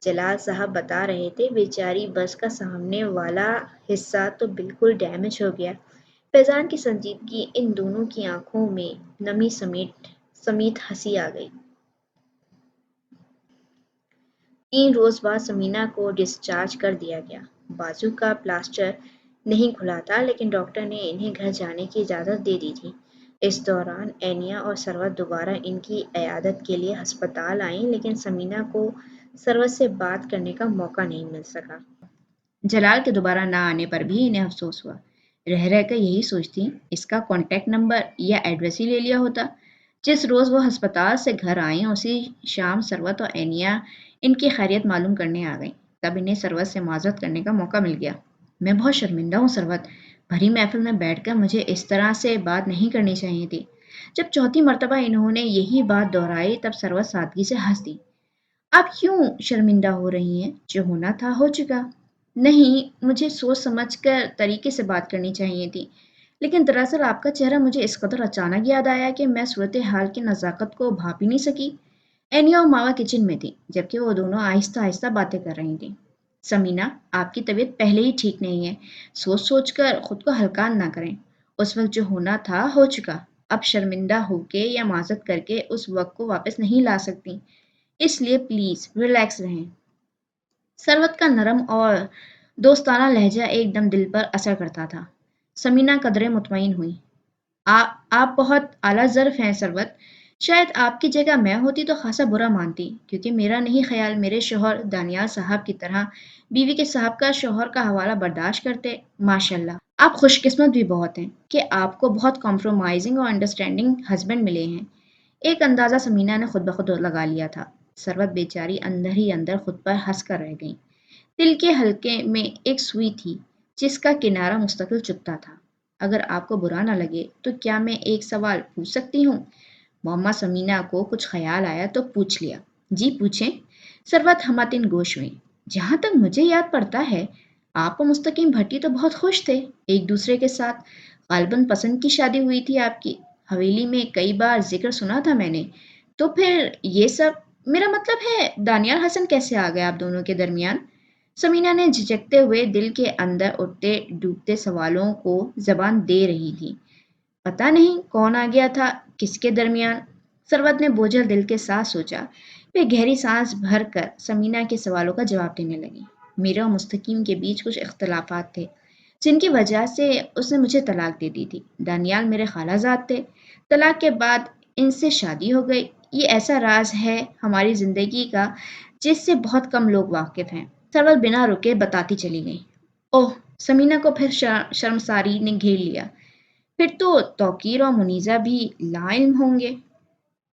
جلال صاحب بتا رہے تھے بیچاری بس کا سامنے والا حصہ تو بالکل ڈیمیج ہو گیا۔ فیضان کی سنجیدگی ان دونوں کی آنکھوں میں نمی سمیت ہنسی آ گئی۔ 3 روز بعد سمینا کو ڈسچارج کر دیا گیا۔ بازو کا پلاسٹر نہیں کھلا تھا، لیکن ڈاکٹر نے انہیں گھر جانے کی اجازت دے دی تھی۔ اس دوران اینیا اور ثروت دوبارہ ان کی عیادت کے لیے ہسپتال آئیں، لیکن سمینا کو ثروت سے بات کرنے کا موقع نہیں مل سکا۔ جلال کے دوبارہ نہ آنے پر بھی انہیں افسوس ہوا۔ رہ رہ کر یہی سوچتی، اس کا کانٹیکٹ نمبر یا ایڈریس ہی لے لیا ہوتا۔ جس روز وہ ہسپتال سے گھر آئیں اسی شام ثروت اور اینیا ان کی خیریت معلوم کرنے آ گئیں۔ تب انہیں ثروت سے معذرت کرنے کا موقع مل گیا۔ میں بہت شرمندہ ہوں ثروت، بھری محفل میں بیٹھ کر مجھے اس طرح سے بات نہیں کرنی چاہیے تھی۔ جب چوتھی مرتبہ انہوں نے یہی بات دہرائی تب ثروت سادگی سے ہنس دی۔ آپ کیوں شرمندہ ہو رہی ہیں؟ جو ہونا تھا ہو چکا۔ نہیں، مجھے سوچ سمجھ کر طریقے سے بات کرنی چاہیے تھی، لیکن دراصل آپ کا چہرہ مجھے اس قدر اچانک یاد آیا کہ میں صورتحال کی نزاکت کو بھاپ ہی نہیں سکی۔ اینیا اور ماوا کچن میں تھی، جبکہ وہ دونوں آہستہ آہستہ باتیں کر رہی تھیں۔ سمینا، آپ کی طبیعت پہلے ہی ٹھیک نہیں ہے، سوچ سوچ کر خود کو ہلکان نہ کریں۔ اس وقت جو ہونا تھا ہو چکا، اب شرمندہ ہو کے یا معذرت کر کے اس وقت کو واپس نہیں لا سکتی، اس لیے پلیز ریلیکس رہیں۔ ثروت کا نرم اور دوستانہ لہجہ ایک دم دل پر اثر کرتا تھا۔ سمینا قدرے مطمئن ہوئی۔ آپ بہت اعلیٰ ظرف ہیں ثروت، شاید آپ کی جگہ میں ہوتی تو خاصا برا مانتی، کیونکہ میرا نہیں خیال میرے شوہر دانیال صاحب کی طرح بیوی کے صاحب کا شوہر کا حوالہ برداشت کرتے۔ ماشاءاللہ، آپ خوش قسمت بھی بہت ہیں کہ آپ کو بہت کمپرومائزنگ اور انڈرسٹینڈنگ ہسبینڈ ملے ہیں۔ ایک اندازہ سمینا نے خود بخود لگا لیا تھا۔ ثروت بیچاری اندر ہی اندر خود پر ہنس کر رہ گئی۔ دل کے حلقے میں ایک سوئی تھی جس کا کنارہ مستقل چبھتا تھا۔ اگر آپ کو برا نہ لگے تو کیا میں ایک سوال پوچھ سکتی ہوں؟ ماما سمینا کو کچھ خیال آیا تو پوچھ لیا۔ جی پوچھیں۔ ثروت ہماتن گوش ہوئی۔ جہاں تک مجھے یاد پڑتا ہے آپ و مستقیم بھٹی تو بہت خوش تھے ایک دوسرے کے ساتھ، غالباً پسند کی شادی ہوئی تھی آپ کی، حویلی میں کئی بار ذکر سنا تھا میں نے۔ تو پھر یہ سب میرا مطلب ہے دانیال حسن کیسے آ گیا آپ دونوں کے درمیان؟ سمینا نے جھجکتے ہوئے دل کے اندر اٹھتے ڈوبتے سوالوں کو زبان دے رہی تھی۔ پتا نہیں کون آ گیا تھا، کس کے درمیان؟ سروت نے بوجھل دل کے ساتھ سوچا۔ پھر گہری سانس بھر کر سمینا کے سوالوں کا جواب دینے لگی۔ میرے اور مستقیم کے بیچ کچھ اختلافات تھے جن کی وجہ سے اس نے مجھے طلاق دے دی تھی۔ دانیال میرے خالہ زاد تھے۔ طلاق کے بعد ان سے شادی ہو گئی۔ یہ ایسا راز ہے ہماری زندگی کا جس سے بہت کم لوگ واقف ہیں۔ سروت بنا رکے بتاتی چلی گئی۔ اوہ! سمینا کو پھر شرمساری نے گھیر لیا۔ پھر تو توقیر اور منیزہ بھی لا علم ہوں گے۔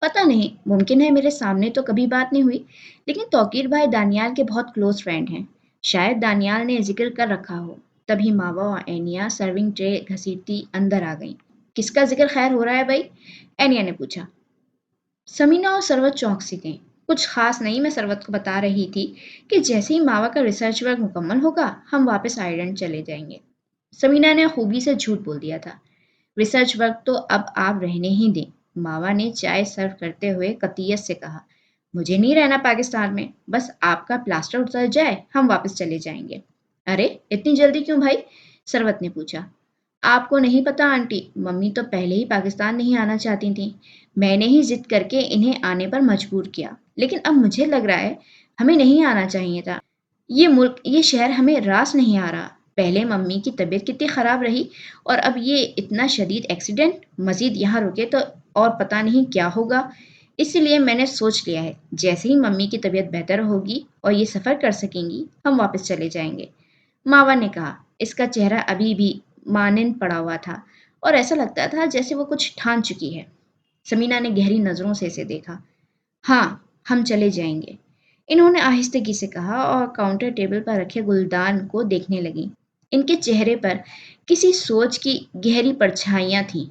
پتہ نہیں، ممکن ہے میرے سامنے تو کبھی بات نہیں ہوئی، لیکن توقیر بھائی دانیال کے بہت کلوز فرینڈ ہیں۔ شاید دانیال نے ذکر کر رکھا ہو۔ تبھی ماوا اور اینیا سرونگ ٹرے گھسیٹتی اندر آ گئیں۔ کس کا ذکر خیر ہو رہا ہے بھائی؟ اینیا نے پوچھا۔ سمینا اور سروت چونک سے گئیں۔ کچھ خاص نہیں، میں سروت کو بتا رہی تھی کہ جیسے ہی ماوا کا ریسرچ ورک مکمل ہوگا ہم واپس آئرلینڈ چلے جائیں گے۔ سمینا نے خوبی سے جھوٹ بول دیا تھا۔ ریسرچ ورک تو اب آپ رہنے ہی دیں، ماوا نے چائے سرو کرتے ہوئے قطعیت سے کہا۔ مجھے نہیں رہنا پاکستان میں، بس آپ کا پلاسٹر اتر جائے ہم واپس چلے جائیں گے۔ ارے اتنی جلدی کیوں بھائی؟ سروت نے پوچھا۔ آپ کو نہیں پتا آنٹی، ممی تو پہلے ہی پاکستان نہیں آنا چاہتی تھیں، میں نے ہی ضد کر کے انہیں آنے پر مجبور کیا، لیکن اب مجھے لگ رہا ہے ہمیں نہیں آنا چاہیے تھا۔ یہ ملک، یہ شہر ہمیں راس نہیں آ رہا۔ پہلے ممی کی طبیعت کتنی خراب رہی اور اب یہ اتنا شدید ایکسیڈنٹ، مزید یہاں رکے تو اور پتہ نہیں کیا ہوگا۔ اسی لیے میں نے سوچ لیا ہے جیسے ہی ممی کی طبیعت بہتر ہوگی اور یہ سفر کر سکیں گی ہم واپس چلے جائیں گے۔ ماوا نے کہا۔ اس کا چہرہ ابھی بھی مانند پڑا ہوا تھا اور ایسا لگتا تھا جیسے وہ کچھ ٹھان چکی ہے۔ سمینا نے گہری نظروں سے اسے دیکھا۔ ہاں، ہم چلے جائیں گے، انہوں نے آہستگی سے کہا اور کاؤنٹر ٹیبل پر رکھے گلدان کو دیکھنے لگیں۔ ان کے چہرے پر کسی سوچ کی گہری پرچھائیاں تھیں۔